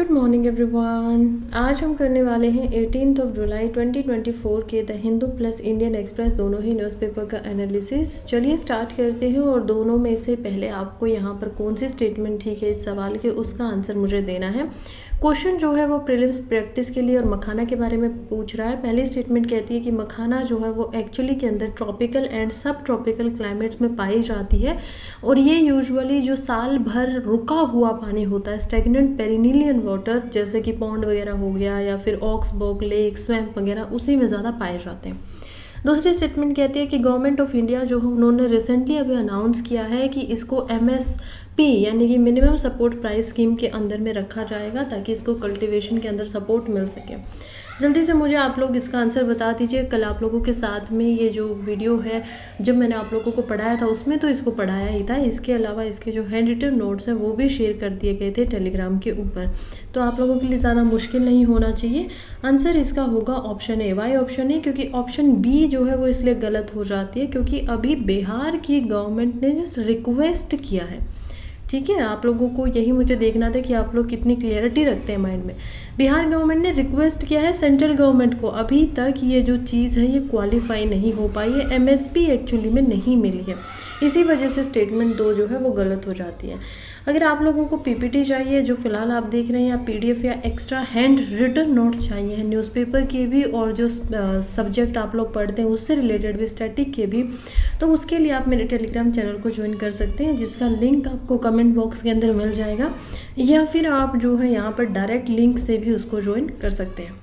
Good morning everyone. आज हम करने वाले हैं 18 जुलाई 2024 के the Hindu plus Indian express दोनों ही न्यूज़पेपर का एनालिसिस। चलिए स्टार्ट करते हैं। और दोनों में से पहले आपको यहाँ पर कौन सी स्टेटमेंट ठीक है इस सवाल के, उसका आंसर मुझे देना है। क्वेश्चन जो है वो प्रीलिम्स प्रैक्टिस के लिए और मखाना के बारे में पूछ रहा है। पहली स्टेटमेंट कहती है कि मखाना जो है वो एक्चुअली के अंदर ट्रॉपिकल एंड सब ट्रॉपिकल क्लाइमेट्स में पाई जाती है और ये यूजुअली जो साल भर रुका हुआ पानी होता है, स्टेगनेंट पेरिनिलियन वाटर, जैसे कि पॉन्ड वगैरह हो गया या फिर ऑक्सबर्ग लेक, स्वैम्प वगैरह, उसी में ज़्यादा पाए जाते हैं। दूसरी स्टेटमेंट कहती है कि गवर्नमेंट ऑफ इंडिया जो है उन्होंने रिसेंटली अभी अनाउंस किया है कि इसको MSP यानी कि मिनिमम सपोर्ट प्राइस स्कीम के अंदर में रखा जाएगा ताकि इसको कल्टीवेशन के अंदर सपोर्ट मिल सके। जल्दी से मुझे आप लोग इसका आंसर बता दीजिए। कल आप लोगों के साथ में ये जो वीडियो है जब मैंने आप लोगों को पढ़ाया था उसमें तो इसको पढ़ाया ही था, इसके अलावा इसके जो हैंड रिटन नोट्स हैं वो भी शेयर कर दिए गए थे टेलीग्राम के ऊपर, तो आप लोगों के लिए ज़्यादा मुश्किल नहीं होना चाहिए। आंसर इसका होगा option A. Why option A? क्योंकि ऑप्शन बी जो है वो इसलिए गलत हो जाती है क्योंकि अभी बिहार की गवर्नमेंट ने जस्ट रिक्वेस्ट किया है। ठीक है, आप लोगों को यही मुझे देखना था कि आप लोग कितनी क्लियरिटी रखते हैं माइंड में। बिहार गवर्नमेंट ने रिक्वेस्ट किया है सेंट्रल गवर्नमेंट को। अभी तक ये जो चीज़ है ये क्वालिफाई नहीं हो पाई है, MSP एक्चुअली में नहीं मिली है, इसी वजह से स्टेटमेंट 2 जो है वो गलत हो जाती है। अगर आप लोगों को PPT चाहिए जो फिलहाल आप देख रहे हैं, या PDF या एक्स्ट्रा हैंड रिटन नोट्स चाहिए हैं न्यूज़पेपर के भी और जो सब्जेक्ट आप लोग पढ़ते हैं उससे रिलेटेड भी, स्टैटिक के भी, तो उसके लिए आप मेरे टेलीग्राम चैनल को ज्वाइन कर सकते हैं जिसका लिंक आपको कमेंट बॉक्स के अंदर मिल जाएगा, या फिर आप जो है यहाँ पर डायरेक्ट लिंक से भी उसको ज्वाइन कर सकते हैं।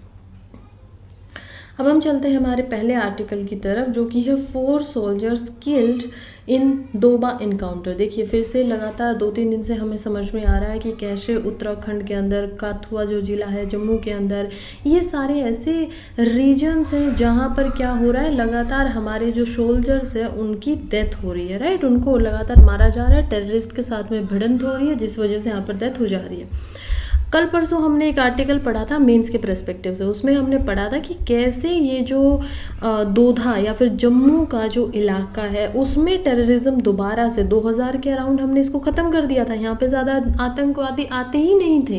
अब हम चलते हैं हमारे पहले आर्टिकल की तरफ जो कि है 4 सोल्जर्स किल्ड इन दोबा इनकाउंटर। देखिए फिर से लगातार 2-3 दिन से हमें समझ में आ रहा है कि कैसे उत्तराखंड के अंदर, कठुआ जो ज़िला है जम्मू के अंदर, ये सारे ऐसे रीजन्स हैं जहाँ पर क्या हो रहा है, लगातार हमारे जो सोल्जर्स हैं उनकी डेथ हो रही है, राइट। उनको लगातार मारा जा रहा है, टेररिस्ट के साथ में भिड़ंत हो रही है जिस वजह से यहाँ पर डेथ हो जा रही है। कल परसों हमने एक आर्टिकल पढ़ा था मेंस के पर्सपेक्टिव से, उसमें हमने पढ़ा था कि कैसे ये जो दोधा या फिर जम्मू का जो इलाका है उसमें टेररिज्म दोबारा से 2000 के अराउंड हमने इसको ख़त्म कर दिया था। यहाँ पे ज़्यादा आतंकवादी आते ही नहीं थे,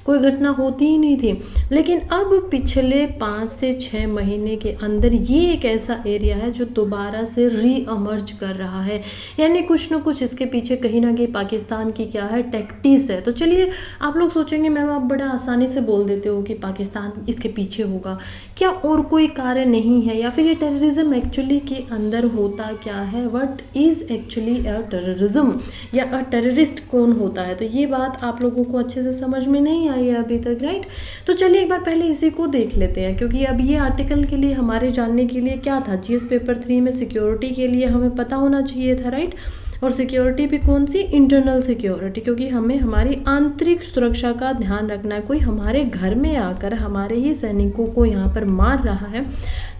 कोई घटना होती ही नहीं थी। लेकिन अब पिछले 5 से 6 महीने के अंदर ये एक ऐसा एरिया है जो दोबारा से रीअमर्ज कर रहा है, यानी कुछ न कुछ इसके पीछे कहीं ना कहीं पाकिस्तान की क्या है, टैक्टिस है। तो चलिए, आप लोग सोचेंगे मैम आप बड़ा आसानी से बोल देते हो कि पाकिस्तान इसके पीछे होगा, क्या और कोई कार्य नहीं है, या फिर ये टेररिज्म एक्चुअली के अंदर होता क्या है, what is actually a terrorism, या अ टेररिस्ट कौन होता है। तो ये बात आप लोगों को अच्छे से समझ में नहीं आई है अभी तक, राइट। तो चलिए एक बार पहले इसी को देख लेते हैं, क्योंकि अब ये आर्टिकल के लिए हमारे जानने के लिए क्या था, GS पेपर 3 में सिक्योरिटी के लिए हमें पता होना चाहिए था, राइट। और सिक्योरिटी भी कौन सी, इंटरनल सिक्योरिटी, क्योंकि हमें हमारी आंतरिक सुरक्षा का ध्यान रखना है। कोई हमारे घर में आकर हमारे ही सैनिकों को यहाँ पर मार रहा है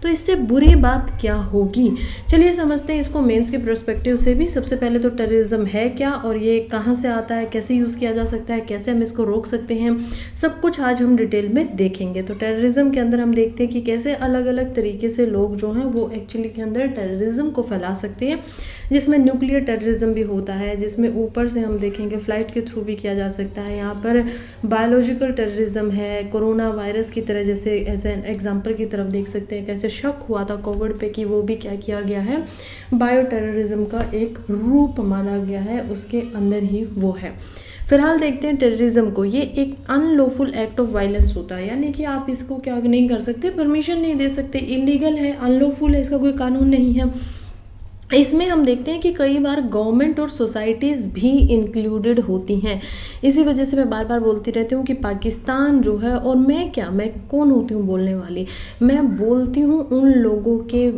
तो इससे बुरी बात क्या होगी। चलिए समझते हैं इसको मेंस के पर्सपेक्टिव से भी। सबसे पहले तो टेररिज्म है क्या और ये कहाँ से आता है, कैसे यूज़ किया जा सकता है, कैसे हम इसको रोक सकते हैं, सब कुछ आज हम डिटेल में देखेंगे। तो टेररिज्म के अंदर हम देखते हैं कि कैसे अलग अलग तरीके से लोग जो हैं वो एक्चुअली के अंदर टेररिज्म को फैला सकते हैं, जिसमें न्यूक्लियर टेररिज्म भी होता है, जिसमें ऊपर से हम देखेंगे फ्लाइट के थ्रू भी किया जा सकता है। यहाँ पर बायोलॉजिकल टेररिज्म है, कोरोना वायरस की तरह, जैसे एज एन एग्जाम्पल की तरफ देख सकते हैं कैसे शक हुआ था कोविड पे कि वो भी क्या किया गया है, बायो टेररिज्म का एक रूप माना गया है, उसके अंदर ही वो है। फिलहाल देखते हैं टेररिज्म को। ये एक अनलॉफुल एक्ट ऑफ वायलेंस होता है, यानी कि आप इसको क्या नहीं कर सकते, परमिशन नहीं दे सकते, इलीगल है, अनलॉफुल है, इसका कोई कानून नहीं है। इसमें हम देखते हैं कि कई बार गवर्नमेंट और सोसाइटीज़ भी इंक्लूडेड होती हैं। इसी वजह से मैं बार बार बोलती रहती हूँ कि पाकिस्तान जो है, और मैं कौन होती हूँ बोलने वाली, मैं बोलती हूँ उन लोगों के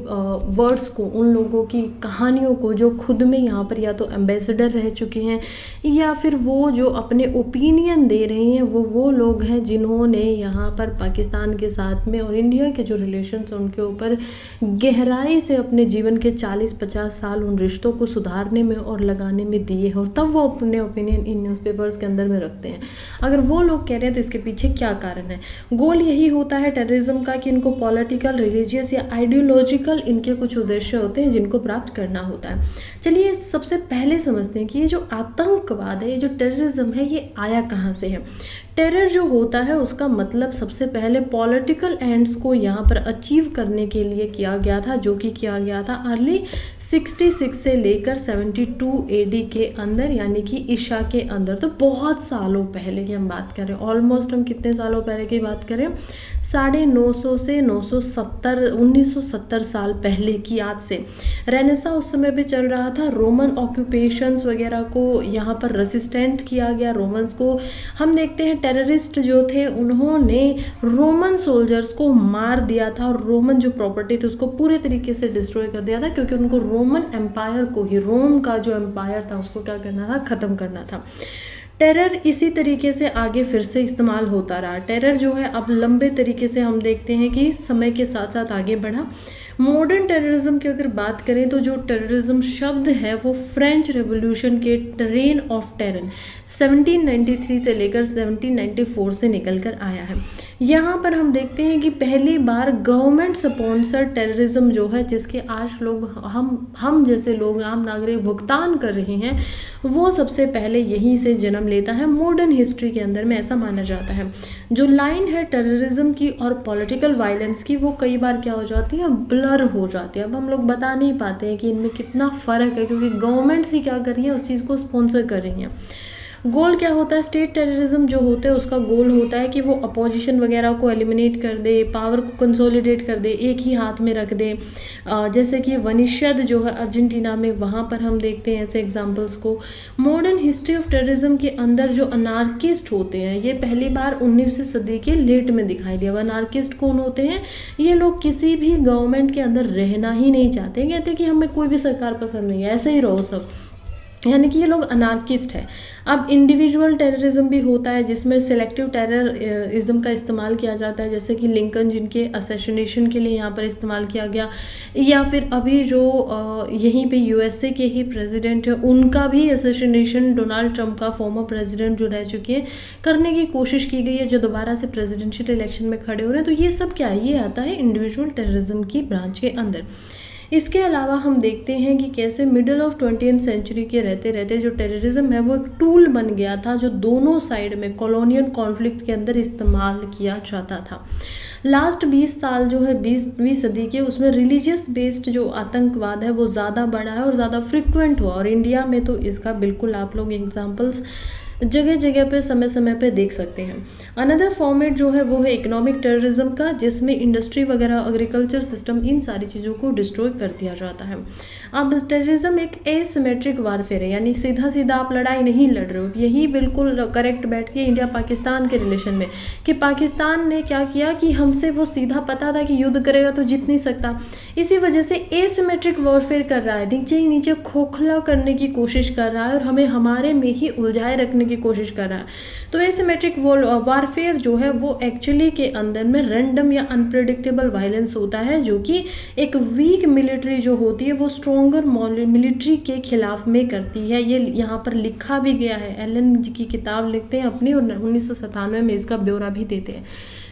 वर्ड्स को, उन लोगों की कहानियों को जो खुद में यहाँ पर या तो एम्बेसडर रह चुके हैं, या फिर वो जो अपने ओपिनियन दे रहे हैं वो लोग हैं जिन्होंने यहाँ पर पाकिस्तान के साथ में और इंडिया के जो रिलेशंस हैं उनके ऊपर गहराई से अपने जीवन के 40-50 50 साल उन रिश्तों को सुधारने में और लगाने में दिए हैं, और तब वो अपने ओपिनियन इन न्यूज़पेपर्स के अंदर में रखते हैं। अगर वो लोग कह रहे हैं तो इसके पीछे क्या कारण है? गोल यही होता है टेररिज्म का कि इनको पॉलिटिकल, रिलीजियस या आइडियोलॉजिकल इनके कुछ उद्देश्य होते हैं जिनको प्राप्त करना होता है। चलिए सबसे पहले समझते हैं कि ये जो आतंकवाद है, ये जो टेररिज्म है, ये आया कहाँ से है। टेरर जो होता है उसका मतलब सबसे पहले पॉलिटिकल एंड्स को यहाँ पर अचीव करने के लिए किया गया था, जो कि किया गया था अर्ली 66 से लेकर 72 AD के अंदर, यानी कि ईशा के अंदर। तो बहुत सालों पहले की हम बात करें, ऑलमोस्ट हम कितने सालों पहले की बात करें, 950 से 1970 साल पहले की। आज से रेनेसा उस समय भी चल रहा था, रोमन ऑक्यूपेशंस वगैरह को यहाँ पर रेसिस्टेंट किया गया रोमन्स को। हम देखते हैं टेररिस्ट जो थे उन्होंने रोमन सोल्जर्स को मार दिया था, और रोमन जो प्रॉपर्टी थी उसको पूरे तरीके से डिस्ट्रॉय कर दिया था, क्योंकि उनको रोमन एम्पायर को ही, रोम का जो एम्पायर था उसको क्या करना था, ख़त्म करना था। टेरर इसी तरीके से आगे फिर से इस्तेमाल होता रहा। टेरर जो है अब लंबे तरीके से हम देखते हैं कि समय के साथ साथ आगे बढ़ा। मॉडर्न टेररिज्म की अगर बात करें तो जो टेररिज्म शब्द है वो फ्रेंच रेवोल्यूशन के रेन ऑफ टेरर 1793 से लेकर 1794 से निकल कर आया है। यहाँ पर हम देखते हैं कि पहली बार गवर्नमेंट स्पॉन्सर टेररिज्म जो है, जिसके आज लोग हम जैसे लोग, आम नागरिक भुगतान कर रहे हैं, वो सबसे पहले यहीं से जन्म लेता है। मॉडर्न हिस्ट्री के अंदर में ऐसा माना जाता है। जो लाइन है टेररिज्म की और पॉलिटिकल वायलेंस की, वो कई बार क्या हो जाती है, ब्लर हो जाती है। अब हम लोग बता नहीं पाते हैं कि इनमें कितना फ़र्क है, क्योंकि गवर्नमेंट्स ही क्या कर रही है, उस चीज़ को स्पॉन्सर कर रही हैं। गोल क्या होता है, स्टेट टेररिज्म जो होता है उसका गोल होता है कि वो अपोजिशन वगैरह को एलिमिनेट कर दे, पावर को कंसोलिडेट कर दे, एक ही हाथ में रख दे। जैसे कि वनिशद जो है अर्जेंटीना में, वहाँ पर हम देखते हैं ऐसे एग्जांपल्स को। मॉडर्न हिस्ट्री ऑफ टेररिज्म के अंदर जो अनार्किस्ट होते हैं, ये पहली बार 19वीं सदी के लेट में दिखाई दिया। अनार्किस्ट कौन होते हैं? ये लोग किसी भी गवर्नमेंट के अंदर रहना ही नहीं चाहते, कहते हैं कि हमें कोई भी सरकार पसंद नहीं है, ऐसे ही रहो सब, यानी कि ये लोग अनार्किस्ट है। अब इंडिविजुअल टेररिज्म भी होता है, जिसमें सिलेक्टिव टेररिज्म का इस्तेमाल किया जाता है, जैसे कि लिंकन जिनके असैसिनेशन के लिए यहाँ पर इस्तेमाल किया गया, या फिर अभी जो यहीं पे USA के ही प्रेसिडेंट है उनका भी असैसिनेशन, डोनाल्ड ट्रंप का, फॉर्मर प्रेसिडेंट जो रह चुके हैं, करने की कोशिश की गई है, जो दोबारा से प्रेसिडेंशियल इलेक्शन में खड़े हो रहे हैं। तो ये सब क्या है, ये आता है इंडिविजुअल टेररिज्म की ब्रांच के अंदर। इसके अलावा हम देखते हैं कि कैसे मिडल ऑफ 20th सेंचुरी के रहते रहते जो टेररिज्म है वो एक टूल बन गया था, जो दोनों साइड में कॉलोनियल कॉन्फ्लिक्ट के अंदर इस्तेमाल किया जाता था। लास्ट 20 साल जो है 20वीं सदी के, उसमें रिलीजियस बेस्ड जो आतंकवाद है वो ज़्यादा बढ़ा है और ज़्यादा फ्रिक्वेंट हुआ, और इंडिया में तो इसका बिल्कुल आप लोग एग्जाम्पल्स जगह जगह पे समय समय पे देख सकते हैं। अनदर फॉर्मेट जो है वो है इकोनॉमिक टेररिज्म का, जिसमें इंडस्ट्री वगैरह, एग्रीकल्चर सिस्टम, इन सारी चीज़ों को डिस्ट्रॉय कर दिया जाता है। अब टेररिज्म एक एसिमेट्रिक वारफेयर है, यानी सीधा सीधा आप लड़ाई नहीं लड़ रहे हो। यही बिल्कुल करेक्ट बैठती है इंडिया पाकिस्तान के रिलेशन में, कि पाकिस्तान ने क्या किया कि हमसे वो सीधा पता था कि युद्ध करेगा तो जीत नहीं सकता, इसी वजह से एसिमेट्रिक वॉरफेयर कर रहा है, नीचे ही नीचे खोखला करने की कोशिश कर रहा है और हमें हमारे में ही उलझाए रखने की कोशिश कर रहा है। तो एसिमेट्रिक वारफेयर जो है वो एक्चुअली के अंदर में रैंडम या अनप्रेडिक्टेबल वायलेंस होता है, जो कि एक वीक मिलिट्री जो होती है वो स्ट्रॉन्गर मिलिट्री के खिलाफ में करती है। ये यहाँ पर लिखा भी गया है, एलन जी की किताब लिखते हैं अपनी, और 1997 में इसका ब्यौरा भी देते हैं।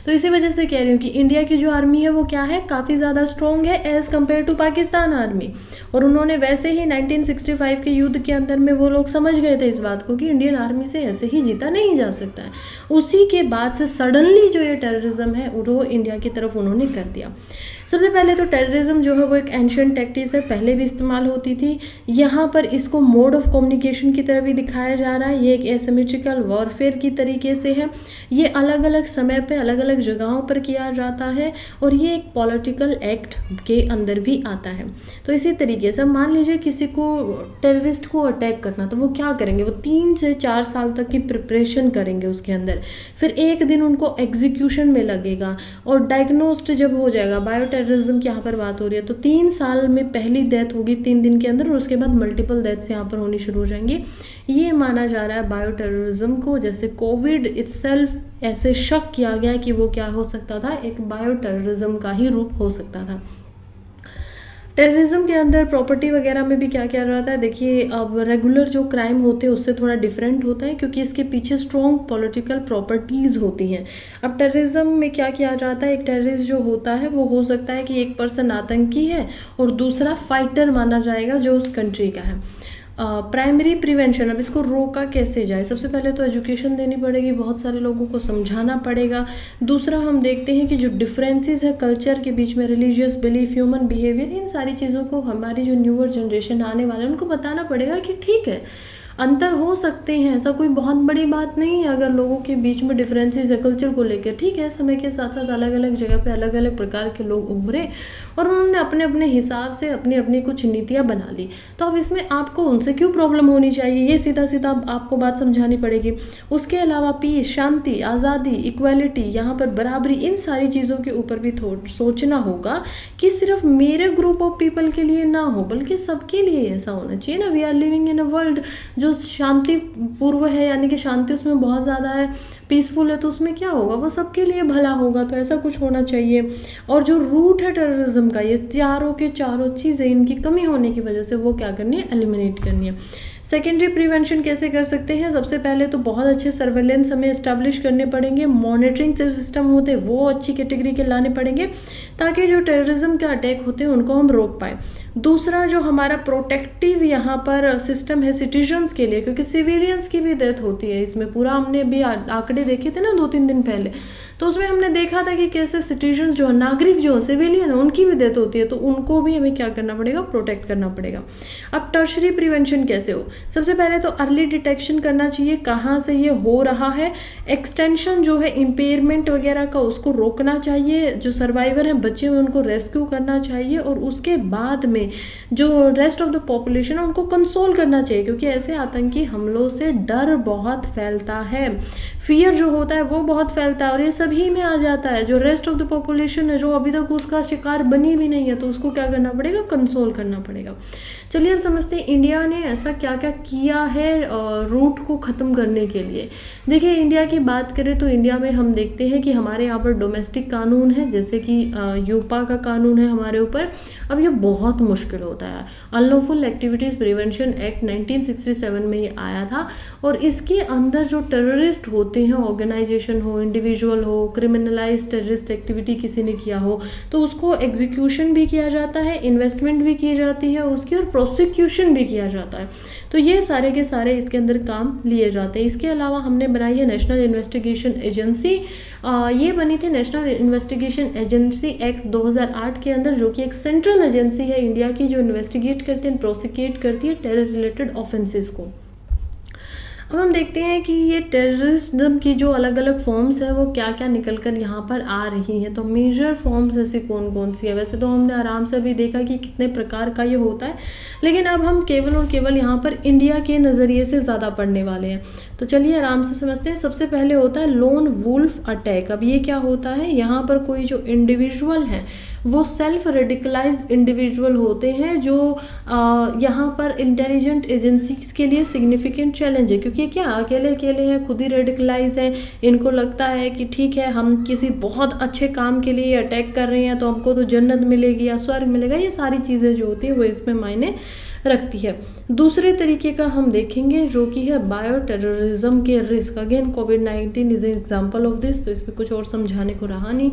तो इसी वजह से कह रही हूँ कि इंडिया की जो आर्मी है वो क्या है, काफ़ी ज़्यादा स्ट्रॉन्ग है as compare to Pakistan army. और उन्होंने वैसे ही 1965 के युद्ध के अंदर में वो लोग समझ गए थे इस बात को कि इंडियन आर्मी से ऐसे ही जीता नहीं जा सकता है। उसी के बाद से सडनली जो ये टेररिज्म है वो इंडिया की तरफ उन्होंने कर दिया। सबसे पहले तो टेररिज्म जो है वो एक एंशिएंट टैक्टिक्स है, पहले भी इस्तेमाल होती थी। यहाँ पर इसको मोड ऑफ कम्युनिकेशन की तरह भी दिखाया जा रहा है। ये एक एसिमेट्रिकल वॉरफेयर की तरीके से है, ये अलग अलग समय पे अलग अलग जगहों पर किया जाता है, और ये एक पॉलिटिकल एक्ट के अंदर भी आता है। तो इसी तरीके से मान लीजिए किसी को, टेररिस्ट को अटैक करना, तो वो क्या करेंगे, वो 3 से 4 साल तक की प्रिपरेशन करेंगे उसके अंदर, फिर एक दिन उनको एग्जीक्यूशन में लगेगा, और डायग्नोस्ड जब हो जाएगा, बायो टेररिज्म की यहाँ पर बात हो रही है, तो 3 साल में पहली डेथ होगी 3 दिन के अंदर, और उसके बाद मल्टीपल डेथ्स यहाँ पर होनी शुरू हो जाएंगी। ये माना जा रहा है बायो टेररिज्म को, जैसे कोविड इटसेल्फ ऐसे शक किया गया कि वो क्या हो सकता था, एक बायो टेररिज्म का ही रूप हो सकता था। टेररिज्म के अंदर प्रॉपर्टी वगैरह में भी क्या किया जाता है, देखिए अब रेगुलर जो क्राइम होते हैं उससे थोड़ा डिफरेंट होता है, क्योंकि इसके पीछे स्ट्रॉन्ग पॉलिटिकल प्रॉपर्टीज़ होती हैं। अब टेररिज्म में क्या किया जाता है, एक टेररिस्ट जो होता है वो हो सकता है कि एक पर्सन आतंकी है और दूसरा फाइटर माना जाएगा जो उस कंट्री का है। प्राइमरी प्रिवेंशन, अब इसको रोका कैसे जाए, सबसे पहले तो एजुकेशन देनी पड़ेगी, बहुत सारे लोगों को समझाना पड़ेगा। दूसरा हम देखते हैं कि जो डिफरेंसेस है कल्चर के बीच में, रिलीजियस बिलीफ, ह्यूमन बिहेवियर, इन सारी चीज़ों को हमारी जो न्यूअर जनरेशन आने वाले हैं उनको बताना पड़ेगा कि ठीक है अंतर हो सकते हैं, ऐसा कोई बहुत बड़ी बात नहीं है अगर लोगों के बीच में डिफरेंसेस है कल्चर को लेकर। ठीक है, समय के साथ साथ अलग अलग जगह पे अलग अलग प्रकार के लोग उभरे और उन्होंने अपने अपने हिसाब से अपनी अपनी कुछ नीतियाँ बना ली, तो अब इसमें आपको उनसे क्यों प्रॉब्लम होनी चाहिए, ये सीधा सीधा आपको बात समझानी पड़ेगी। उसके अलावा पीस, शांति, आज़ादी, इक्वालिटी, यहाँ पर बराबरी, इन सारी चीज़ों के ऊपर भी सोचना होगा कि सिर्फ मेरे ग्रुप ऑफ पीपल के लिए ना हो बल्कि सबके लिए ऐसा होना चाहिए ना। We are living in a world जो शांतिपूर्व है, यानी कि शांति उसमें बहुत ज़्यादा है, पीसफुल है, तो उसमें क्या होगा, वो सबके लिए भला होगा, तो ऐसा कुछ होना चाहिए। और जो रूट है टेररिज्म का, ये चारों के चारों चीज़ें इनकी कमी होने की वजह से वो क्या करनी है, एलिमिनेट करनी है। सेकेंडरी प्रिवेंशन कैसे कर सकते हैं, सबसे पहले तो बहुत अच्छे सर्वेलेंस हमें इस्टेब्लिश करने पड़ेंगे, मॉनिटरिंग सिस्टम होते हैं वो अच्छी कैटेगरी के लाने पड़ेंगे ताकि जो टेररिज्म के अटैक होते हैं उनको हम रोक पाए। दूसरा जो हमारा प्रोटेक्टिव यहाँ पर सिस्टम है सिटीजन्स के लिए, क्योंकि सिविलियंस की भी डेथ होती है इसमें, पूरा हमने अभी आंकड़े देखे थे ना 2-3 दिन पहले, तो उसमें हमने देखा था कि कैसे सिटीजन्स जो नागरिक जो सिविलियन है उनकी भी डेथ होती है, तो उनको भी हमें क्या करना पड़ेगा, प्रोटेक्ट करना पड़ेगा। अब टर्शरी प्रिवेंशन कैसे हो, सबसे पहले तो अर्ली डिटेक्शन करना चाहिए कहाँ से ये हो रहा है, एक्सटेंशन जो है इम्पेयरमेंट वगैरह का उसको रोकना चाहिए, जो सर्वाइवर हैं बच्चे हुए उनको रेस्क्यू करना चाहिए, और उसके बाद में जो रेस्ट ऑफ द पॉपुलेशन है उनको कंसोल करना चाहिए, क्योंकि ऐसे आतंकी हमलों से डर बहुत फैलता है, फियर जो होता है वो बहुत फैलता है और ये सभी में आ जाता है। जो रेस्ट ऑफ द पॉपुलेशन है जो अभी तक उसका शिकार बनी भी नहीं है, तो उसको क्या करना पड़ेगा, कंसोल करना पड़ेगा। चलिए अब समझते हैं इंडिया ने ऐसा क्या क्या किया है रूट को ख़त्म करने के लिए। देखिए इंडिया की बात करें तो इंडिया में हम देखते हैं कि हमारे यहाँ पर डोमेस्टिक कानून है, जैसे कि यूपा का कानून है हमारे ऊपर। अब ये बहुत मुश्किल होता है, अनलॉफुल एक्टिविटीज़ प्रिवेंशन एक्ट 1967 में ये आया था, और इसके अंदर जो टेररिस्ट होते हैं, ऑर्गेनाइजेशन हो, इंडिविजुअल हो, क्रिमिनलाइज टेररिस्ट एक्टिविटी किसी ने किया हो, तो उसको एग्जीक्यूशन भी किया जाता है, इन्वेस्टमेंट भी की जाती है उसकी, और प्रोसिक्यूशन भी किया जाता है। तो ये सारे के सारे इसके अंदर काम लिए जाते हैं। इसके अलावा हमने बनाई है नेशनल इन्वेस्टिगेशन एजेंसी, ये बनी थी नेशनल इन्वेस्टिगेशन एजेंसी एक्ट 2008 के अंदर, जो कि एक सेंट्रल एजेंसी है इंडिया की जो इन्वेस्टिगेट करती है, प्रोसिक्यूट करती है टेरर रिलेटेड ऑफेंसेस को। अब हम देखते हैं कि ये टेररिज्म की जो अलग अलग फॉर्म्स है वो क्या क्या निकल कर यहाँ पर आ रही हैं। तो मेजर फॉर्म्स ऐसी कौन कौन सी है, वैसे तो हमने आराम से अभी देखा कि कितने प्रकार का ये होता है, लेकिन अब हम केवल और केवल यहाँ पर इंडिया के नज़रिए से ज़्यादा पढ़ने वाले हैं। तो चलिए आराम से समझते हैं। सबसे पहले होता है लोन वुल्फ अटैक। अब ये क्या होता है, यहाँ पर कोई जो इंडिविजुअल है वो सेल्फ रेडिकलाइज्ड इंडिविजुअल होते हैं, जो यहाँ पर इंटेलिजेंट एजेंसीज के लिए सिग्निफिकेंट चैलेंज है, क्योंकि क्या अकेले अकेले हैं, खुद ही रेडिकलाइज हैं, इनको लगता है कि ठीक है हम किसी बहुत अच्छे काम के लिए अटैक कर रहे हैं तो हमको तो जन्नत मिलेगी या स्वर्ग मिलेगा, ये सारी चीज़ें जो होती है वो इसमें मायने रखती है। दूसरे तरीके का हम देखेंगे जो कि है बायो टेररिज्म के risk. Again covid is example of this, तो इसमें कुछ और समझाने को रहा नहीं।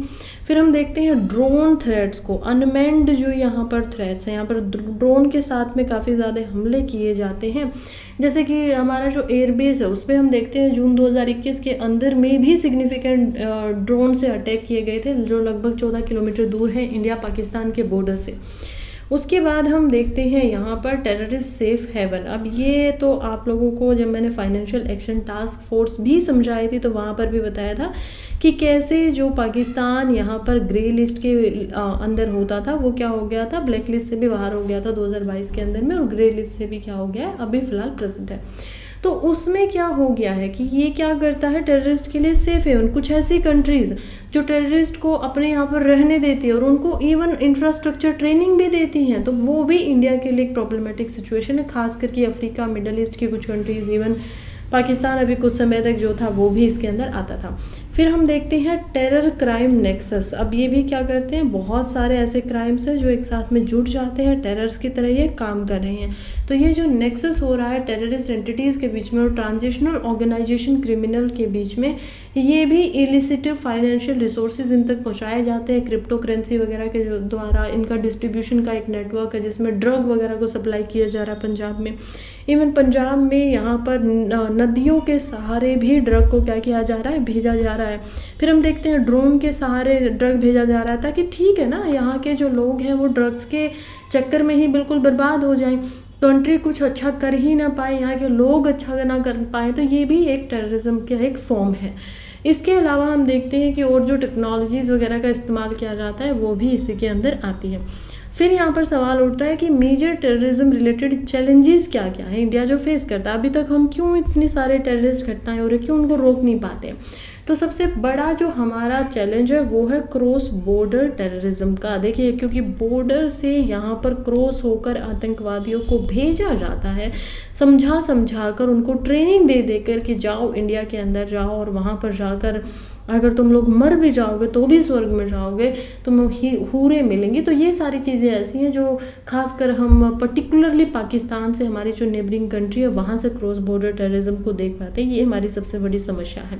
फिर हम देखते हैं ड्रोन थ्रेट्स को, अनमेंड जो यहाँ पर थ्रेट्स हैं, यहाँ पर ड्रोन के साथ में काफ़ी ज़्यादा हमले किए जाते हैं। जैसे कि हमारा जो एयरबेस है उस पर हम देखते हैं जून 2021 के अंदर में भी सिग्निफिकेंट ड्रोन से अटैक किए गए थे, जो लगभग 14 किलोमीटर दूर है इंडिया पाकिस्तान के बॉर्डर से। उसके बाद हम देखते हैं यहाँ पर टेररिस्ट सेफ हेवन। अब ये तो आप लोगों को जब मैंने फाइनेंशियल एक्शन टास्क फोर्स भी समझाई थी तो वहाँ पर भी बताया था कि कैसे जो पाकिस्तान यहाँ पर ग्रे लिस्ट के अंदर होता था वो क्या हो गया था, ब्लैक लिस्ट से भी बाहर हो गया था 2022 के अंदर में, और ग्रे लिस्ट से भी क्या हो गया है, अभी फ़िलहाल प्रेजेंट है। तो उसमें क्या हो गया है कि ये क्या करता है, टेररिस्ट के लिए सेफ है। कुछ ऐसी कंट्रीज़ जो टेररिस्ट को अपने यहाँ पर रहने देती है और उनको इवन इंफ्रास्ट्रक्चर ट्रेनिंग भी देती हैं, तो वो भी इंडिया के लिए एक प्रॉब्लमेटिक सिचुएशन है, खास करके अफ्रीका, मिडल ईस्ट की कुछ कंट्रीज़, इवन पाकिस्तान अभी कुछ समय तक जो था वो भी इसके अंदर आता था। फिर हम देखते हैं टेरर क्राइम नेक्सस। अब ये भी क्या करते हैं, बहुत सारे ऐसे क्राइम्स हैं जो एक साथ में जुट जाते हैं, टेरर्स की तरह ये काम कर रहे हैं। तो ये जो नेक्सस हो रहा है टेररिस्ट एंटिटीज़ के बीच में और ट्रांजिशनल ऑर्गेनाइजेशन क्रिमिनल के बीच में, ये भी इलिसिटिव फाइनेंशियल रिसोर्सेज इन तक पहुँचाए जाते हैं क्रिप्टो करेंसी वगैरह के द्वारा। इनका डिस्ट्रीब्यूशन का एक नेटवर्क है जिसमें ड्रग वगैरह को सप्लाई किया जा रहा है पंजाब में। इवन पंजाब में यहाँ पर नदियों के सहारे भी ड्रग को क्या किया जा रहा है, भेजा जा रहा है। फिर हम देखते हैं ड्रोन के सहारे ड्रग भेजा जा रहा है, ताकि ठीक है ना, यहाँ के जो लोग हैं वो ड्रग्स के चक्कर में ही बिल्कुल बर्बाद हो जाएं, कंट्री कुछ अच्छा कर ही ना पाए, यहाँ के लोग अच्छा ना कर पाए। तो ये भी एक टेररिज्म का एक फॉर्म है। इसके अलावा हम देखते हैं कि और जो टेक्नोलॉजीज़ वगैरह का इस्तेमाल किया जाता है वो भी इसी के अंदर आती है। फिर यहाँ पर सवाल उठता है कि मेजर टेररिज्म रिलेटेड चैलेंजेस क्या क्या है इंडिया जो फेस करता है। अभी तक हम क्यों इतनी सारे टेररिस्ट घटनाएं हो रही, क्यों उनको रोक नहीं पाते। तो सबसे बड़ा जो हमारा चैलेंज है वो है क्रॉस बॉर्डर टेररिज्म का। देखिए, क्योंकि बॉर्डर से यहाँ पर क्रॉस होकर आतंकवादियों को भेजा जाता है, समझा कर उनको ट्रेनिंग दे देकर कि जाओ इंडिया के अंदर जाओ और वहाँ पर जाकर अगर तुम लोग मर भी जाओगे तो भी स्वर्ग में जाओगे, तुम्हें हूरें मिलेंगी। तो ये सारी चीज़ें ऐसी हैं जो खासकर हम पर्टिकुलरली पाकिस्तान से, हमारी जो नेबरिंग कंट्री है, वहाँ से क्रॉस बॉर्डर टेररिज्म को देख पाते हैं। ये हमारी सबसे बड़ी समस्या है।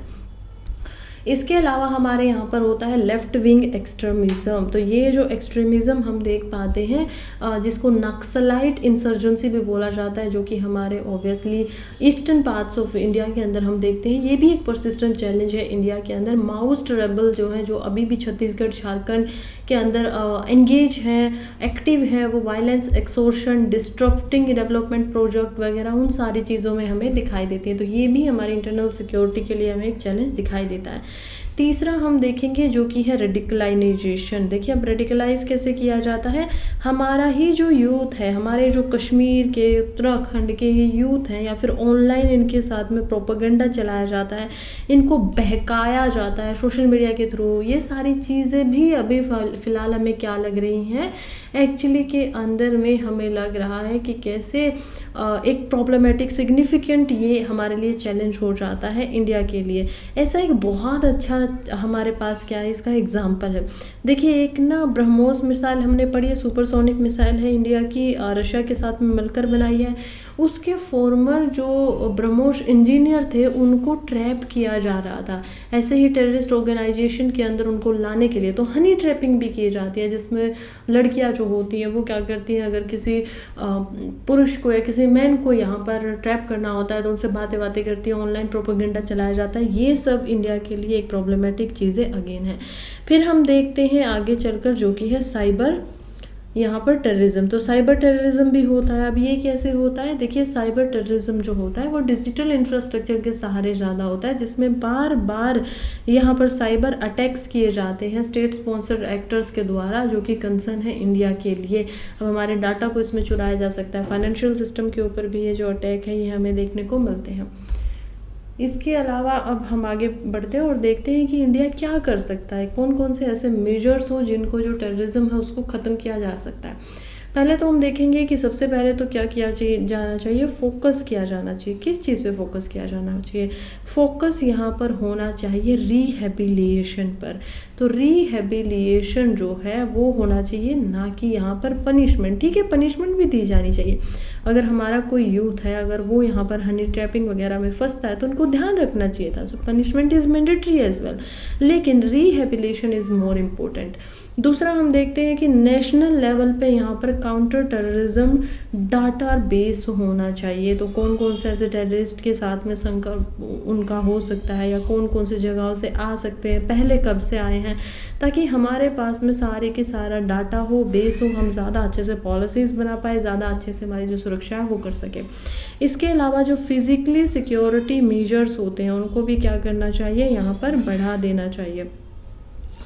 इसके अलावा हमारे यहाँ पर होता है लेफ़्ट विंग एक्सट्रीमिज़म। तो ये जो एक्सट्रीमिज़म हम देख पाते हैं जिसको नक्सलाइट इंसर्जेंसी भी बोला जाता है, जो कि हमारे obviously eastern parts of India के अंदर हम देखते हैं। ये भी एक परसिस्टेंट चैलेंज है इंडिया के अंदर। माओइस्ट रेबल जो हैं, जो अभी भी छत्तीसगढ़ झारखंड के अंदर एंगेज हैं, एक्टिव हैं, वो वायलेंस, एक्सोर्शन, डिस्ट्रप्टिंग डेवलपमेंट प्रोजेक्ट वगैरह उन सारी चीज़ों में हमें दिखाई देती है। तो ये भी हमारी इंटरनल सिक्योरिटी के लिए हमें एक चैलेंज दिखाई देता है। तीसरा हम देखेंगे जो कि है रेडिकलाइजेशन। देखिए, अब रेडिकलाइज कैसे किया जाता है, हमारा ही जो यूथ है, हमारे जो कश्मीर के, उत्तराखंड के ये यूथ हैं, या फिर ऑनलाइन इनके साथ में प्रोपेगेंडा चलाया जाता है, इनको बहकाया जाता है सोशल मीडिया के थ्रू। ये सारी चीज़ें भी अभी फ़िलहाल हमें क्या लग रही हैं, एक्चुअली के अंदर में हमें लग रहा है कि कैसे एक प्रॉब्लमेटिक सिग्निफिकेंट ये हमारे लिए चैलेंज हो जाता है इंडिया के लिए। ऐसा एक बहुत अच्छा हमारे पास क्या है, इसका एग्जाम्पल है। देखिए, एक ना ब्रह्मोस मिसाइल हमने पढ़ी है, सुपरसोनिक मिसाइल है इंडिया की, रशिया के साथ में मिलकर बनाई है। उसके फॉर्मर जो ब्रह्मोस इंजीनियर थे उनको ट्रैप किया जा रहा था, ऐसे ही टेररिस्ट ऑर्गेनाइजेशन के अंदर उनको लाने के लिए। तो हनी ट्रैपिंग भी की जाती है, जिसमें लड़कियां जो होती हैं वो क्या करती हैं, अगर किसी पुरुष को या किसी मैन को यहाँ पर ट्रैप करना होता है तो उनसे बातें करती हैं, ऑनलाइन प्रोपेगेंडा चलाया जाता है। ये सब इंडिया के लिए एक प्रॉब्लमेटिक चीज़ें अगेन है। फिर हम देखते हैं आगे चलकर जो कि है साइबर यहाँ पर टेररिज्म। तो साइबर टेररिज्म भी होता है। अब ये कैसे होता है, देखिए, साइबर टेररिज्म जो होता है वो डिजिटल इंफ्रास्ट्रक्चर के सहारे ज़्यादा होता है, जिसमें बार बार यहाँ पर साइबर अटैक्स किए जाते हैं स्टेट स्पॉन्सर्ड एक्टर्स के द्वारा, जो कि कंसर्न है इंडिया के लिए। अब हमारे डाटा को इसमें चुराया जा सकता है, फाइनेंशियल सिस्टम के ऊपर भी ये जो अटैक है ये हमें देखने को मिलते हैं। इसके अलावा अब हम आगे बढ़ते हैं और देखते हैं कि इंडिया क्या कर सकता है, कौन कौन से ऐसे मेजर्स हो जिनको जो टेररिज्म है उसको ख़त्म किया जा सकता है। पहले तो हम देखेंगे कि सबसे पहले तो क्या किया जाना चाहिए, फोकस किया जाना चाहिए। किस चीज़ पे फोकस किया जाना चाहिए, फोकस यहाँ पर होना चाहिए रिहेबिलिएशन पर। तो रिहेबिलिएशन जो है वो होना चाहिए, ना कि यहाँ पर पनिशमेंट। ठीक है, पनिशमेंट भी दी जानी चाहिए। अगर हमारा कोई यूथ है, अगर वो यहाँ पर हनी ट्रैपिंग वगैरह में फंसता है तो उनको ध्यान रखना चाहिए था। So punishment is mandatory as well, लेकिन रिहेबिलिएशन इज़ मोर इम्पोर्टेंट। दूसरा हम देखते हैं कि नेशनल लेवल पे यहाँ पर काउंटर टेररिज्म डाटा बेस होना चाहिए। तो कौन कौन से ऐसे टेररिस्ट के साथ में संपर्क उनका हो सकता है, या कौन कौन से जगहों से आ सकते हैं, पहले कब से आए हैं, ताकि हमारे पास में सारे के सारा डाटा हो, बेस हो, हम ज़्यादा अच्छे से पॉलिसीज़ बना पाए, ज़्यादा अच्छे से हमारी जो सुरक्षा है वो कर सके। इसके अलावा जो फिज़िकली सिक्योरिटी मेजर्स होते हैं उनको भी क्या करना चाहिए, यहाँ पर बढ़ा देना चाहिए।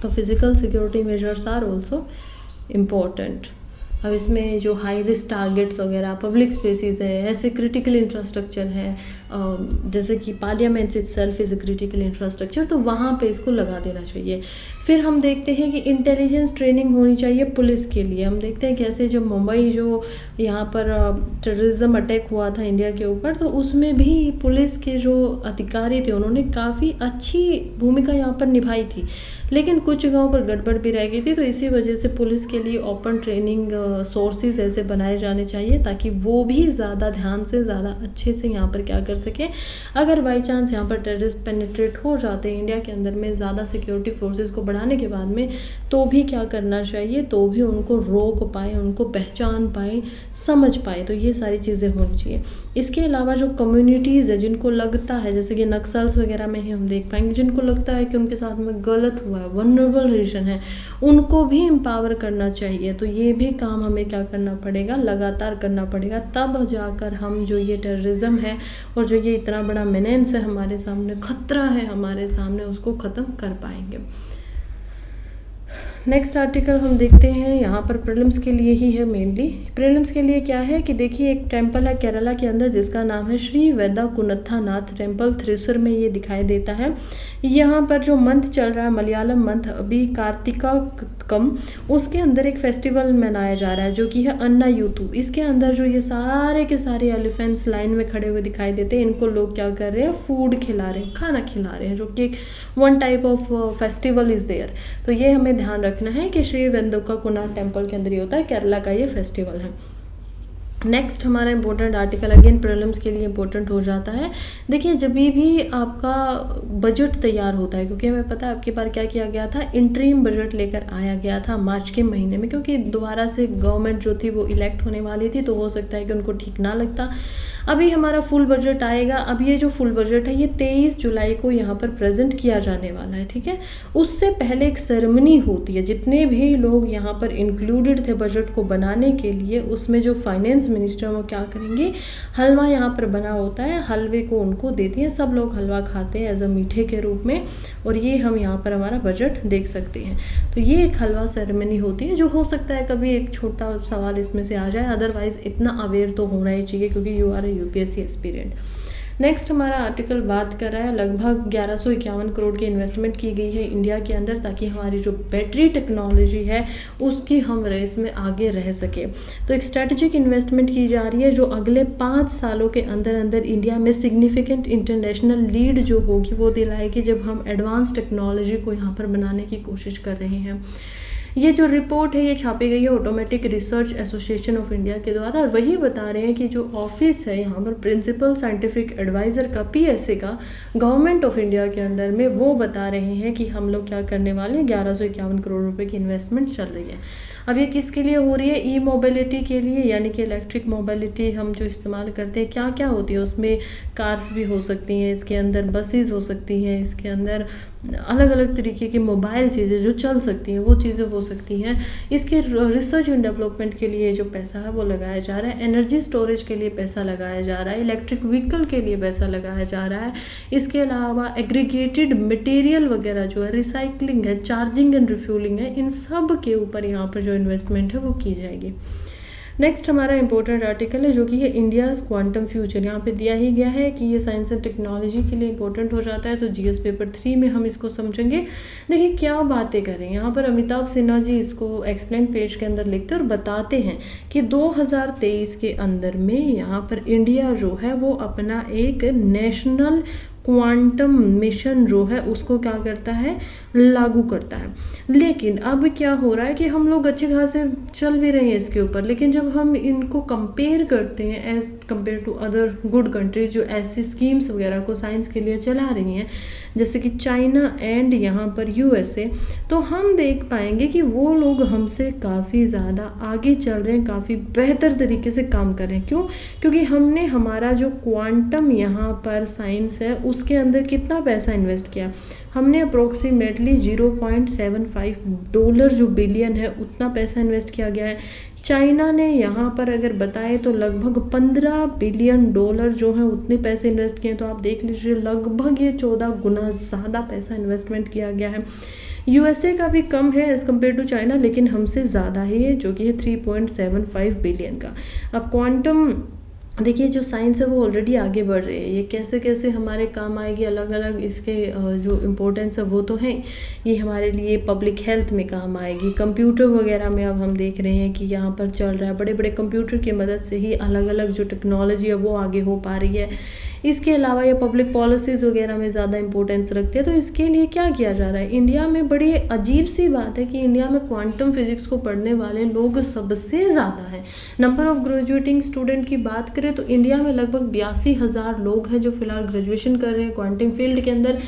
तो physical security measures are also important. अब इसमें जो हाई रिस्क टारगेट्स वगैरह, पब्लिक स्पेसिस है, ऐसे क्रिटिकल इंफ्रास्ट्रक्चर है, जैसे कि parliament itself is a critical infrastructure, तो वहाँ पे इसको लगा देना चाहिए। फिर हम देखते हैं कि इंटेलिजेंस ट्रेनिंग होनी चाहिए पुलिस के लिए। हम देखते हैं कैसे जब मुंबई जो यहाँ पर टेररिज्म अटैक हुआ था इंडिया के ऊपर, तो उसमें भी पुलिस के जो अधिकारी थे उन्होंने काफ़ी अच्छी भूमिका यहाँ पर निभाई थी, लेकिन कुछ जगहों पर गड़बड़ भी रह गई थी। तो इसी वजह से पुलिस के लिए ओपन ट्रेनिंग सोर्सेज ऐसे बनाए जाने चाहिए ताकि वो भी ज़्यादा ध्यान से, ज़्यादा अच्छे से यहाँ पर क्या कर सके। अगर बाई चांस यहाँ पर टेररिस्ट पेनिट्रेट हो जाते हैं इंडिया के अंदर में ज़्यादा सिक्योरिटी फोर्सेस को बढ़ाने के बाद में, तो भी क्या करना चाहिए, तो भी उनको रोक पाए, उनको पहचान पाए, समझ पाए। तो ये सारी चीज़ें होनी चाहिए। इसके अलावा जो कम्युनिटीज़ है जिनको लगता है, जैसे कि नक्सल्स वगैरह में ही हम देख पाएंगे, जिनको लगता है कि उनके साथ में गलत हुआ है, वल्नरेबल रीजन है, उनको भी एम्पावर करना चाहिए। तो ये भी काम हमें क्या करना पड़ेगा, लगातार करना पड़ेगा, तब जाकर हम जो ये टेररिज्म है और जो ये इतना बड़ा मेनेंस है हमारे सामने, खतरा है हमारे सामने, उसको ख़त्म कर पाएंगे। नेक्स्ट आर्टिकल हम देखते हैं, यहाँ पर प्रीलिम्स के लिए ही है मेनली। प्रीलिम्स के लिए क्या है कि देखिए, एक टेम्पल है केरला के अंदर जिसका नाम है श्री वेदाकुनथानाथ टेम्पल, थ्रिसुर में ये दिखाई देता है। यहाँ पर जो मंथ चल रहा है, मलयालम मंथ, अभी कार्तिका कम, उसके अंदर एक फेस्टिवल मनाया जा रहा है जो कि है अन्ना यूतु। इसके अंदर जो ये सारे के सारे एलिफेंट्स लाइन में खड़े हुए दिखाई देते हैं, इनको लोग क्या कर रहे हैं, फूड खिला रहे हैं, खाना खिला रहे हैं, जो कि one type of festival is there. तो ये हमें ध्यान रखना है कि श्री वेदाकुनथानाथ टेम्पल के अंदर ये होता है, केरला का ये फेस्टिवल है। नेक्स्ट हमारा इंपॉर्टेंट आर्टिकल अगेन प्रीलिम्स के लिए इंपॉर्टेंट हो जाता है। देखिए, जब भी आपका बजट तैयार होता है, क्योंकि हमें पता है आपकी बार क्या किया गया था, इंटरिम बजट लेकर आया गया था मार्च के महीने में, क्योंकि दोबारा से गवर्नमेंट जो थी वो इलेक्ट होने वाली थी, तो हो सकता है कि उनको ठीक ना लगता। अभी हमारा फुल बजट आएगा। अब ये जो फुल बजट है ये 23 जुलाई को यहाँ पर प्रेजेंट किया जाने वाला है, ठीक है। उससे पहले एक सेरेमनी होती है, जितने भी लोग यहाँ पर इंक्लूडेड थे बजट को बनाने के लिए, उसमें जो फाइनेंस मिनिस्टर वो क्या करेंगे, हलवा यहाँ पर बना होता है, हलवे को उनको देती हैं, सब लोग हलवा खाते हैं एज अ मीठे के रूप में, और ये हम यहाँ पर हमारा बजट देख सकते हैं। तो ये एक हलवा सेरेमनी होती है, जो हो सकता है कभी एक छोटा सवाल इसमें से आ जाए, अदरवाइज इतना अवेयर तो होना ही चाहिए क्योंकि you are a UPSC aspirant. Next हमारा आर्टिकल बात कर रहा है, लगभग 1151 करोड़ की इन्वेस्टमेंट की गई है इंडिया के अंदर, ताकि हमारी जो बैटरी टेक्नोलॉजी है उसकी हम रेस में आगे रह सके। तो एक स्ट्रेटेजिक इन्वेस्टमेंट की जा रही है जो अगले 5 सालों के अंदर अंदर इंडिया में सिग्निफिकेंट इंटरनेशनल लीड जो होगी वो दिलाएगी, जब हम एडवांस टेक्नोलॉजी को यहाँ पर बनाने की कोशिश कर रहे हैं। ये जो रिपोर्ट है ये छापी गई है automatic research association of India के द्वारा, और वही बता रहे हैं कि जो ऑफिस है यहाँ पर प्रिंसिपल साइंटिफिक एडवाइज़र का, पीएसए का, गवर्नमेंट ऑफ इंडिया के अंदर में, वो बता रहे हैं कि हम लोग क्या करने वाले हैं, 1151 करोड़ रुपए की इन्वेस्टमेंट चल रही है। अब ये किसके लिए हो रही है, ई मोबिलिटी के लिए, यानी कि इलेक्ट्रिक मोबिलिटी हम जो इस्तेमाल करते हैं, क्या क्या होती है उसमें, कार्स भी हो सकती हैं, इसके अंदर बसेस हो सकती हैं, इसके अंदर अलग अलग तरीके की मोबाइल चीज़ें जो चल सकती हैं वो चीज़ें हो सकती हैं। इसके रिसर्च एंड डेवलपमेंट के लिए जो पैसा है वो लगाया जा रहा है, एनर्जी स्टोरेज के लिए पैसा लगाया जा रहा है, इलेक्ट्रिक व्हीकल के लिए पैसा लगाया जा रहा है। इसके अलावा एग्रीगेटेड मटेरियल वगैरह जो है, रिसाइकलिंग है, चार्जिंग एंड रिफ्यूलिंग है, इन सब के ऊपर यहाँ पर जो इन्वेस्टमेंट है वो की जाएगी। नेक्स्ट हमारा इंपॉर्टेंट आर्टिकल है जो कि है इंडियाज़ क्वांटम फ्यूचर। यहाँ पे दिया ही गया है कि ये साइंस एंड टेक्नोलॉजी के लिए इंपॉर्टेंट हो जाता है, तो जीएस पेपर 3 में हम इसको समझेंगे। देखिए क्या बातें करें, यहाँ पर अमिताभ सिन्हा जी इसको एक्सप्लेन पेज के अंदर लिखते हैं और बताते हैं कि 2023 के अंदर में यहाँ पर इंडिया जो है वो अपना एक नेशनल क्वांटम मिशन जो है उसको क्या करता है, लागू करता है। लेकिन अब क्या हो रहा है कि हम लोग अच्छे खासे चल भी रहे हैं इसके ऊपर, लेकिन जब हम इनको कंपेयर करते हैं as compare to other good countries जो ऐसी स्कीम्स वगैरह को साइंस के लिए चला रही हैं, जैसे कि चाइना एंड यहाँ पर यूएसए, तो हम देख पाएंगे कि वो लोग हमसे काफ़ी ज़्यादा आगे चल रहे हैं, काफ़ी बेहतर तरीके से काम कर रहे हैं। क्यों? क्योंकि हमने हमारा जो क्वांटम यहाँ पर साइंस है उसके अंदर कितना पैसा इन्वेस्ट किया, हमने अप्रोक्सीमेटली $0.75 जो बिलियन है उतना पैसा इन्वेस्ट किया गया है। चाइना ने यहाँ पर अगर बताए तो लगभग $15 बिलियन जो है उतने पैसे इन्वेस्ट किए, तो आप देख लीजिए लगभग ये 14 गुना ज़्यादा पैसा इन्वेस्टमेंट किया गया है। यूएसए का भी कम है एज़ कम्पेयर टू चाइना, लेकिन हमसे ज़्यादा ही है, जो कि है 3.75 बिलियन का। अब क्वांटम देखिए, जो साइंस है वो ऑलरेडी आगे बढ़ रही है, ये कैसे कैसे हमारे काम आएगी, अलग अलग इसके जो इम्पोर्टेंस है वो तो है। ये हमारे लिए पब्लिक हेल्थ में काम आएगी, कंप्यूटर वगैरह में अब हम देख रहे हैं कि यहाँ पर चल रहा है, बड़े बड़े कंप्यूटर की मदद से ही अलग अलग जो टेक्नोलॉजी है वो आगे हो पा रही है। इसके अलावा ये पब्लिक पॉलिसीज़ वगैरह में ज़्यादा इंपॉर्टेंस रखते हैं। तो इसके लिए क्या किया जा रहा है, इंडिया में बड़ी अजीब सी बात है कि इंडिया में क्वांटम फिजिक्स को पढ़ने वाले लोग सबसे ज़्यादा हैं। नंबर ऑफ़ ग्रेजुएटिंग स्टूडेंट की बात करें तो इंडिया में लगभग 82,000 लोग हैं जो फिलहाल ग्रेजुएशन कर रहे हैं क्वांटम फील्ड के अंदर।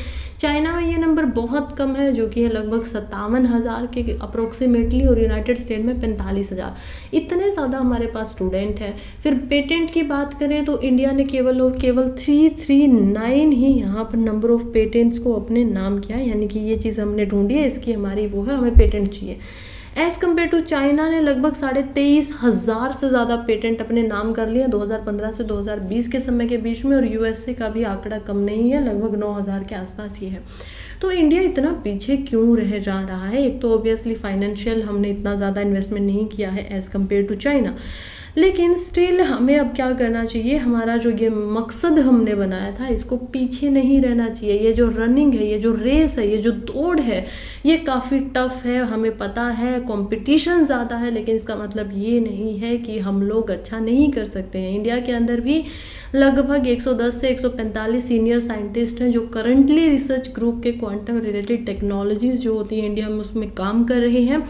चाइना में ये नंबर बहुत कम है, जो कि है लगभग 57,000 के अप्रोक्सीमेटली, और यूनाइटेड स्टेट में 45,000। इतने ज़्यादा हमारे पास स्टूडेंट हैं। फिर पेटेंट की बात करें तो इंडिया ने केवल और केवल 339 ही यहाँ पर नंबर ऑफ़ पेटेंट्स को अपने नाम किया, यानी कि ये चीज़ हमने ढूंढी है, इसकी हमारी वो है, हमें पेटेंट चाहिए। एज़ कम्पेयर टू चाइना ने लगभग 23,500 से ज़्यादा पेटेंट अपने नाम कर लिए 2015 से 2020 के समय के बीच में, और यूएसए का भी आंकड़ा कम नहीं है, लगभग 9,000 के आसपास ये है। तो इंडिया इतना पीछे क्यों रह जा रहा है? एक तो ऑब्वियसली फाइनेंशियल हमने इतना ज़्यादा इन्वेस्टमेंट नहीं किया है एज़ कम्पेयर टू चाइना, लेकिन स्टिल हमें अब क्या करना चाहिए, हमारा जो ये मकसद हमने बनाया था इसको पीछे नहीं रहना चाहिए। ये जो रनिंग है, ये जो रेस है, ये जो दौड़ है, ये काफ़ी टफ है, हमें पता है कंपटीशन ज़्यादा है, लेकिन इसका मतलब ये नहीं है कि हम लोग अच्छा नहीं कर सकते हैं। इंडिया के अंदर भी लगभग 110 से 145 सीनियर साइंटिस्ट हैं जो करंटली रिसर्च ग्रुप के क्वांटम रिलेटेड टेक्नोलॉजीज़ जो होती हैं इंडिया में उसमें काम कर रहे हैं।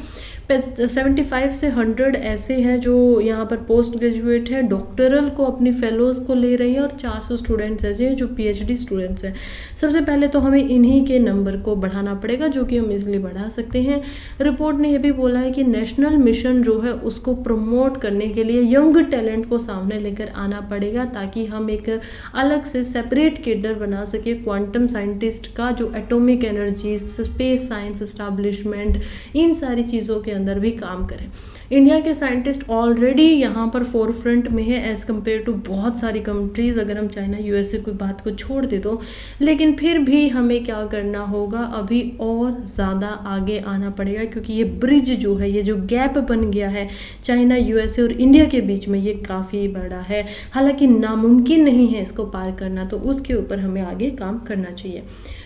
75 से 100 ऐसे हैं जो यहाँ पर पोस्ट ग्रेजुएट हैं, डॉक्टरल को अपनी फेलोज़ को ले रही हैं, और 400 स्टूडेंट्स ऐसे हैं जो पीएचडी स्टूडेंट्स हैं। सबसे पहले तो हमें इन्हीं के नंबर को बढ़ाना पड़ेगा, जो कि हम इजीली बढ़ा सकते हैं। रिपोर्ट ने यह भी बोला है कि नेशनल मिशन जो है उसको प्रमोट करने के लिए यंग टैलेंट को सामने लेकर आना पड़ेगा, ताकि हम एक अलग से सेपरेट कैडर बना सके क्वांटम साइंटिस्ट का, जो atomic energy, space science establishment, इन सारी चीज़ों के अंदर भी काम करें। इंडिया के साइंटिस्ट ऑलरेडी यहाँ पर फोर फ्रंट में है एज़ कम्पेयर टू बहुत सारी कंट्रीज़, अगर हम चाइना यूएसए की बात को छोड़ दे तो। लेकिन फिर भी हमें क्या करना होगा, अभी और ज़्यादा आगे आना पड़ेगा, क्योंकि ये ब्रिज जो है, ये जो गैप बन गया है चाइना, यूएसए और इंडिया के बीच में, ये काफ़ी बड़ा है। हालांकि नामुमकिन नहीं है इसको पार करना, तो उसके ऊपर हमें आगे काम करना चाहिए।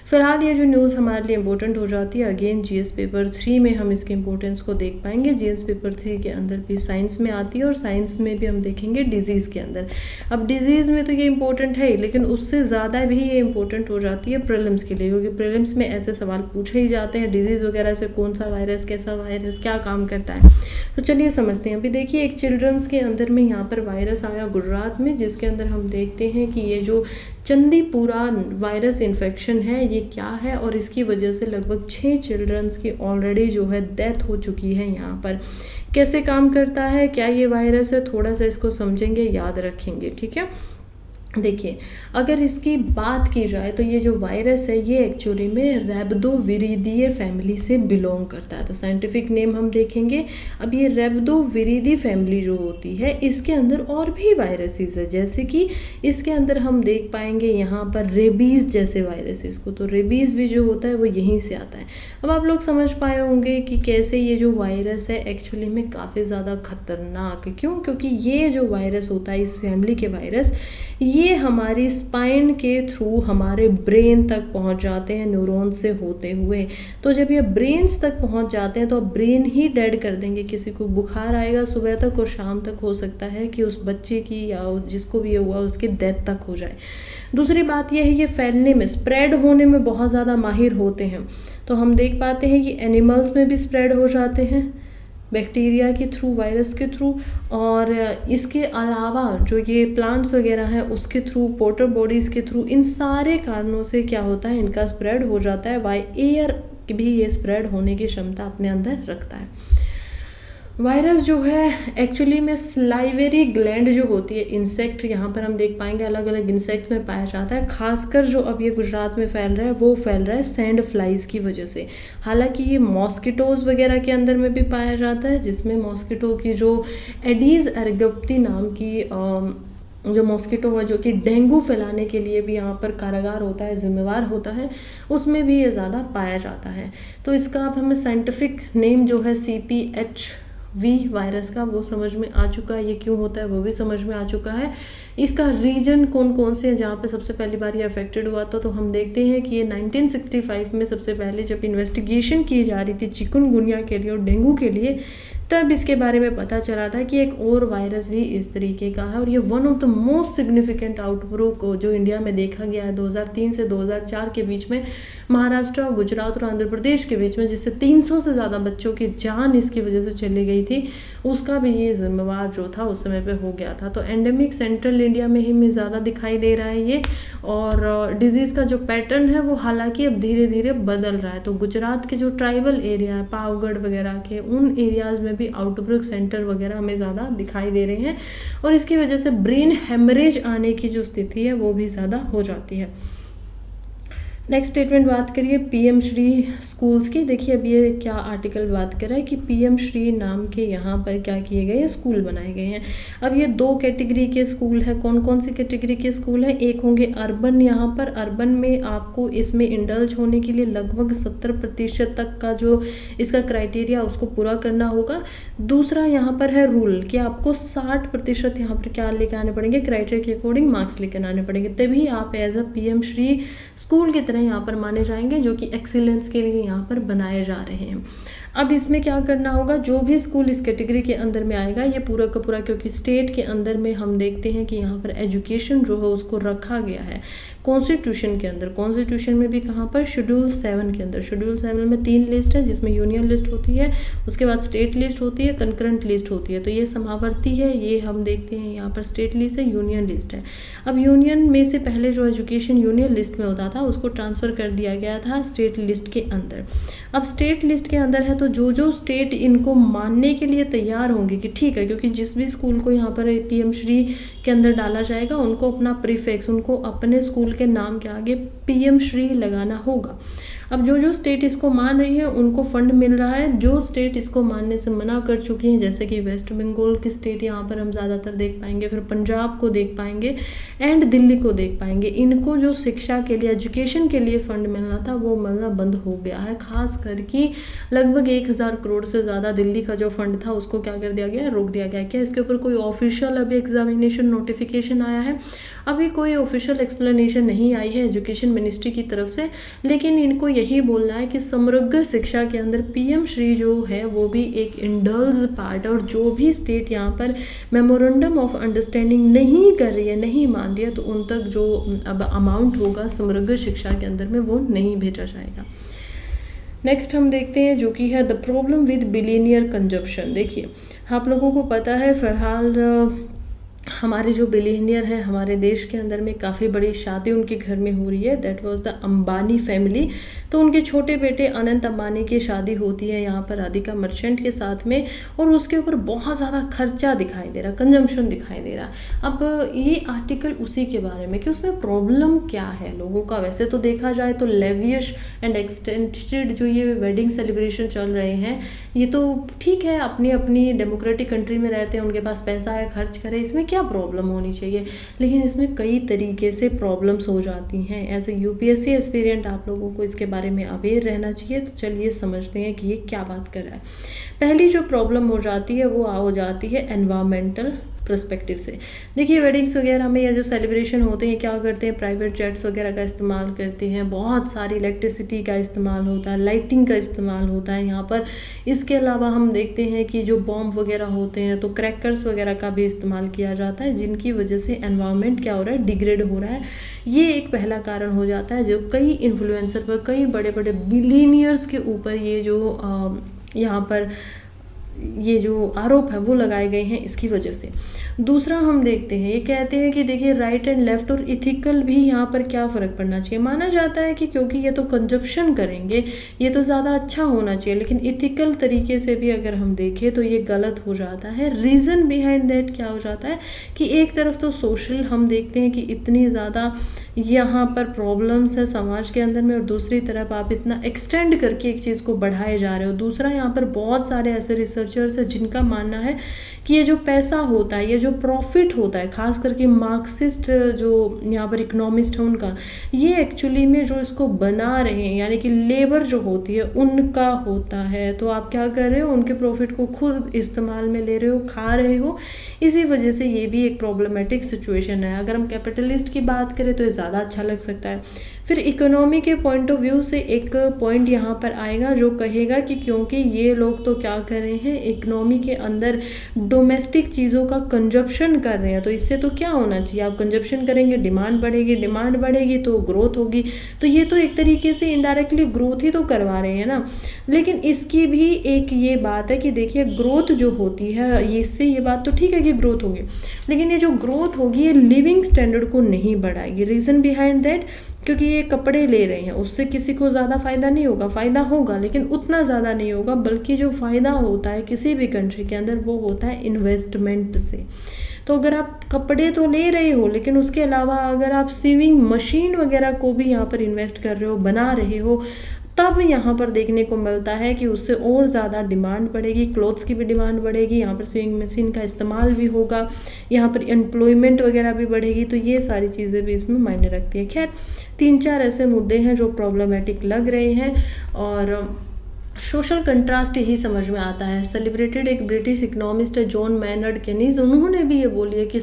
फिलहाल ये जो न्यूज़ हमारे लिए इम्पोर्टेंट हो जाती है, अगेन जीएस पेपर 3 में हम इसके इम्पोर्टेंस को देख पाएंगे। जीएस पेपर 3 के अंदर भी साइंस में आती है, और साइंस में भी हम देखेंगे डिजीज़ के अंदर। अब डिजीज़ में तो ये इम्पोर्टेंट है, लेकिन उससे ज़्यादा भी ये इम्पोर्टेंट हो जाती है प्रीलिम्स के लिए, क्योंकि प्रीलिम्स में ऐसे सवाल पूछे ही जाते हैं डिजीज़ वगैरह से, कौन सा वायरस, कैसा वायरस, क्या काम करता है। तो चलिए समझते हैं। अभी देखिए, एक चिल्ड्रंस के अंदर में यहाँ पर वायरस आया गुजरात में, जिसके अंदर हम देखते हैं कि ये जो चंदीपुरा वायरस इन्फेक्शन है ये क्या है, और इसकी वजह से लगभग 6 चिल्ड्रंस की ऑलरेडी जो है डेथ हो चुकी है। यहाँ पर कैसे काम करता है, क्या ये वायरस है, थोड़ा सा इसको समझेंगे, याद रखेंगे, ठीक है। देखिए, अगर इसकी बात की जाए तो ये जो वायरस है ये एक्चुअली में रैब्डोविरिडीए फैमिली से बिलोंग करता है। तो साइंटिफिक नेम हम देखेंगे। अब ये रैब्डोविरिडी फैमिली जो होती है, इसके अंदर और भी वायरसेस है, जैसे कि इसके अंदर हम देख पाएंगे यहाँ पर रेबीज़ जैसे वायरसेस को। तो रेबीज़ भी जो होता है वो यहीं से आता है। अब आप लोग समझ पाए होंगे कि कैसे ये जो वायरस है एक्चुअली में काफ़ी ज़्यादा खतरनाक, क्यों? क्योंकि ये जो वायरस होता है, इस फैमिली के वायरस, ये हमारी स्पाइन के थ्रू हमारे ब्रेन तक पहुंच जाते हैं न्यूरॉन से होते हुए। तो जब ये ब्रेन्स तक पहुंच जाते हैं तो ब्रेन ही डेड कर देंगे। किसी को बुखार आएगा सुबह तक, और शाम तक हो सकता है कि उस बच्चे की या जिसको भी ये हुआ उसकी डेथ तक हो जाए। दूसरी बात यह है, ये फैलने में, स्प्रेड होने में बहुत ज़्यादा माहिर होते हैं। तो हम देख पाते हैं कि एनिमल्स में भी स्प्रेड हो जाते हैं बैक्टीरिया के थ्रू, वायरस के थ्रू, और इसके अलावा जो ये प्लांट्स वगैरह हैं उसके थ्रू, पोर्टर बॉडीज़ के थ्रू, इन सारे कारणों से क्या होता है, इनका स्प्रेड हो जाता है। बाय एयर भी ये स्प्रेड होने की क्षमता अपने अंदर रखता है। वायरस जो है एक्चुअली में स्लाइवेरी ग्लैंड जो होती है, इंसेक्ट, यहाँ पर हम देख पाएंगे अलग अलग इंसेक्ट में पाया जाता है। खासकर जो अब ये गुजरात में फैल रहा है वो फैल रहा है सैंड फ्लाइज की वजह से। हालांकि ये मॉस्किटोज़ वगैरह के अंदर में भी पाया जाता है, जिसमें मॉस्किटो की जो एडीज़ एरगप्ती नाम की जो मॉस्किटो है जो कि डेंगू फैलाने के लिए भी यहाँ पर कारागार होता है, जिम्मेवार होता है, उसमें भी ये ज़्यादा पाया जाता है। तो इसका अब हमें साइंटिफिक नेम जो है CPHV वायरस का वो समझ में आ चुका है, ये क्यों होता है वो भी समझ में आ चुका है। इसका रीजन कौन कौन से हैं जहाँ पे सबसे पहली बार ये अफेक्टेड हुआ था, तो हम देखते हैं कि ये 1965 में सबसे पहले जब इन्वेस्टिगेशन की जा रही थी चिकनगुनिया के लिए और डेंगू के लिए, तब इसके बारे में पता चला था कि एक और वायरस भी इस तरीके का है और ये one of the most significant outbreak जो इंडिया में देखा गया है 2003 से 2004 के बीच में, महाराष्ट्र, गुजरात और आंध्र प्रदेश के बीच में, जिससे 300 से ज़्यादा बच्चों की जान इसकी वजह से चली गई थी। उसका भी ये जिम्मेवार जो था उस समय पे हो गया था। तो एंडेमिक सेंट्रल इंडिया में ही ज़्यादा दिखाई दे रहा है ये, और डिजीज़ का जो पैटर्न है वो हालांकि अब धीरे धीरे बदल रहा है। तो गुजरात के जो ट्राइबल एरिया है, पावगढ़ वगैरह के, उन एरियाज़ में भी आउटब्रेक सेंटर वगैरह हमें ज़्यादा दिखाई दे रहे हैं और इसकी वजह से ब्रेन हेमरेज आने की जो स्थिति है वो भी ज़्यादा हो जाती है। नेक्स्ट स्टेटमेंट बात करिए PM श्री स्कूल्स की। देखिए अब ये क्या आर्टिकल बात कर रहा है कि PM श्री नाम के यहाँ पर क्या किए गए हैं, स्कूल बनाए गए हैं। अब ये 2 कैटेगरी के स्कूल है। कौन कौन सी कैटेगरी के स्कूल हैं? एक होंगे अर्बन, यहाँ पर अर्बन में आपको इसमें इंडल्ज होने के लिए लगभग 70% तक का जो इसका क्राइटेरिया उसको पूरा करना होगा। दूसरा यहाँ पर है रूरल कि आपको 60% यहाँ पर क्या लेकर आने पड़ेंगे, क्राइटेरिया के अकॉर्डिंग मार्क्स लेकर आने पड़ेंगे, तभी आप as a PM Shri school की यहाँ पर माने जाएंगे, जो कि एक्सीलेंस के लिए यहाँ पर बनाए जा रहे हैं। अब इसमें क्या करना होगा, जो भी स्कूल इस कैटेगरी के अंदर में आएगा ये पूरा का पूरा, क्योंकि स्टेट के अंदर में हम देखते हैं कि यहाँ पर एजुकेशन जो है उसको रखा गया है कॉन्स्टिट्यूशन के अंदर। कॉन्स्टिट्यूशन में भी कहाँ पर, शेड्यूल 7 के अंदर। शेड्यूल 7 में 3 लिस्ट है, जिसमें यूनियन लिस्ट होती है, उसके बाद स्टेट लिस्ट होती है, कंकरेंट लिस्ट होती है। तो ये समावर्ती है, ये हम देखते हैं यहाँ पर स्टेट लिस्ट है, यूनियन लिस्ट है। अब यूनियन में से पहले जो एजुकेशन यूनियन लिस्ट में होता था उसको ट्रांसफ़र कर दिया गया था स्टेट लिस्ट के अंदर। अब स्टेट लिस्ट के अंदर है तो जो स्टेट इनको मानने के लिए तैयार होंगे कि ठीक है, क्योंकि जिस भी स्कूल को यहाँ पर PM श्री के अंदर डाला जाएगा उनको अपना प्रीफिक्स, उनको अपने स्कूल के नाम के आगे PM श्री लगाना होगा। अब जो स्टेट इसको मान रही है उनको फंड मिल रहा है। जो स्टेट इसको मानने से मना कर चुकी हैं, जैसे कि वेस्ट बंगाल की स्टेट यहाँ पर हम ज़्यादातर देख पाएंगे, फिर पंजाब को देख पाएंगे एंड दिल्ली को देख पाएंगे, इनको जो शिक्षा के लिए, एजुकेशन के लिए फ़ंड मिलना था वो मिलना बंद हो गया है। खास करके लगभग 1000 करोड़ से ज़्यादा दिल्ली का जो फंड था उसको क्या कर दिया गया, रोक दिया गया। क्या इसके ऊपर कोई ऑफिशियल अभी एग्जामिनेशन नोटिफिकेशन आया है? अभी कोई ऑफिशियल एक्सप्लेनेशन नहीं आई है एजुकेशन मिनिस्ट्री की तरफ से, लेकिन इनको यही बोलना है कि समग्र शिक्षा के अंदर PM श्री जो है वो भी एक इंडल्ज पार्ट है, और जो भी स्टेट यहाँ पर मेमोरेंडम ऑफ अंडरस्टैंडिंग नहीं कर रही है, नहीं मान रही है, तो उन तक जो अब अमाउंट होगा समग्र शिक्षा के अंदर में वो नहीं भेजा जाएगा। नेक्स्ट हम देखते हैं जो कि है the problem with billionaire consumption. देखिए आप लोगों को पता है फिलहाल हमारे जो बिलियनियर हैं हमारे देश के अंदर में, काफ़ी बड़ी शादी उनके घर में हो रही है, that was the Ambani family. तो उनके छोटे बेटे अनंत अंबानी की शादी होती है यहाँ पर राधिका मर्चेंट के साथ में, और उसके ऊपर बहुत ज़्यादा खर्चा दिखाई दे रहा, कंजम्पशन दिखाई दे रहा। अब ये आर्टिकल उसी के बारे में कि उसमें प्रॉब्लम क्या है लोगों का। वैसे तो देखा जाए तो लेवियश एंड एक्सटेंडेड जो ये वेडिंग सेलिब्रेशन चल रहे हैं ये तो ठीक है, अपनी अपनी डेमोक्रेटिक कंट्री में रहते हैं, उनके पास पैसा है, खर्च करें, इसमें क्या प्रॉब्लम होनी चाहिए। लेकिन इसमें कई तरीके से प्रॉब्लम्स हो जाती हैं। एज ए UPSC एस्पिरेंट आप लोगों को इसके बारे में अवेयर रहना चाहिए। तो चलिए समझते हैं कि ये क्या बात कर रहा है। पहली जो प्रॉब्लम हो जाती है वो हो जाती है एनवायरमेंटल पर्सपेक्टिव से। देखिए वेडिंग्स वगैरह में या जो सेलिब्रेशन होते हैं क्या करते हैं, प्राइवेट जेट्स वगैरह का इस्तेमाल करते हैं, बहुत सारी इलेक्ट्रिसिटी का इस्तेमाल होता है, लाइटिंग का इस्तेमाल होता है यहाँ पर। इसके अलावा हम देखते हैं कि जो बॉम्ब वगैरह होते हैं तो क्रैकर्स वगैरह का भी इस्तेमाल किया जाता है, जिनकी वजह से एनवायरनमेंट क्या हो रहा है, डिग्रेड हो रहा है। ये एक पहला कारण हो जाता है, जो कई इन्फ्लुएंसर पर, कई बड़े बड़े बिलियनियर्स के ऊपर ये जो यहाँ पर ये जो आरोप है वो लगाए गए हैं इसकी वजह से। दूसरा हम देखते हैं, ये कहते हैं कि देखिए राइट एंड लेफ्ट और इथिकल भी यहाँ पर क्या फ़र्क पड़ना चाहिए। माना जाता है कि क्योंकि ये तो कंजप्शन करेंगे ये तो ज़्यादा अच्छा होना चाहिए, लेकिन इथिकल तरीके से भी अगर हम देखें तो ये गलत हो जाता है। रीज़न बिहाइंड दैट क्या हो जाता है कि एक तरफ तो सोशल हम देखते हैं कि इतनी ज़्यादा यहाँ पर प्रॉब्लम्स है समाज के अंदर में, और दूसरी तरफ आप इतना एक्सटेंड करके एक चीज़ को बढ़ाए जा रहे हो। दूसरा, यहाँ पर बहुत सारे ऐसे रिसर्चर्स हैं जिनका मानना है कि ये जो पैसा होता है, ये जो प्रॉफिट होता है, खास करके मार्क्सिस्ट जो यहाँ पर इकोनॉमिस्ट है उनका, ये एक्चुअली में जो इसको बना रहे हैं यानी कि लेबर जो होती है उनका होता है। तो आप क्या कर रहे हो, उनके प्रॉफिट को खुद इस्तेमाल में ले रहे हो, खा रहे हो। इसी वजह से ये भी एक प्रॉब्लमेटिक सिचुएशन है। अगर हम कैपिटलिस्ट की बात करें तो ये ज़्यादा अच्छा लग सकता है। फिर इकोनॉमी के पॉइंट ऑफ व्यू से एक पॉइंट यहाँ पर आएगा जो कहेगा कि क्योंकि ये लोग तो क्या कर रहे हैं, इकोनॉमी के अंदर डोमेस्टिक चीज़ों का कंजप्शन कर रहे हैं, तो इससे तो क्या होना चाहिए, आप कंजप्शन करेंगे, डिमांड बढ़ेगी, डिमांड बढ़ेगी तो ग्रोथ होगी। तो ये तो एक तरीके से इनडायरेक्टली ग्रोथ ही तो करवा रहे हैं ना। लेकिन इसकी भी एक ये बात है कि देखिए ग्रोथ जो होती है, इससे ये बात तो ठीक है कि ग्रोथ होगी, लेकिन ये जो ग्रोथ होगी ये लिविंग स्टैंडर्ड को नहीं बढ़ाएगी। रीज़न बिहाइंड दैट, क्योंकि ये कपड़े ले रहे हैं, उससे किसी को ज़्यादा फ़ायदा नहीं होगा, फ़ायदा होगा लेकिन उतना ज़्यादा नहीं होगा, बल्कि जो फ़ायदा होता है किसी भी कंट्री के अंदर वो होता है इन्वेस्टमेंट से। तो अगर आप कपड़े तो ले रहे हो, लेकिन उसके अलावा अगर आप सीविंग मशीन वगैरह को भी यहाँ पर इन्वेस्ट कर रहे हो, बना रहे हो, तब यहाँ पर देखने को मिलता है कि उससे और ज़्यादा डिमांड बढ़ेगी, क्लोथ्स की भी डिमांड बढ़ेगी, यहाँ पर स्विंग मशीन का इस्तेमाल भी होगा, यहाँ पर एम्प्लॉयमेंट वगैरह भी बढ़ेगी। तो ये सारी चीज़ें भी इसमें मायने रखती है। खैर, 3-4 ऐसे मुद्दे हैं जो प्रॉब्लमेटिक लग रहे हैं, और सोशल कंट्रास्ट यही समझ में आता है। सेलिब्रेटेड एक ब्रिटिश इकोनॉमिस्ट है जॉन मैनर्ड केनीज, उन्होंने भी ये बोली है कि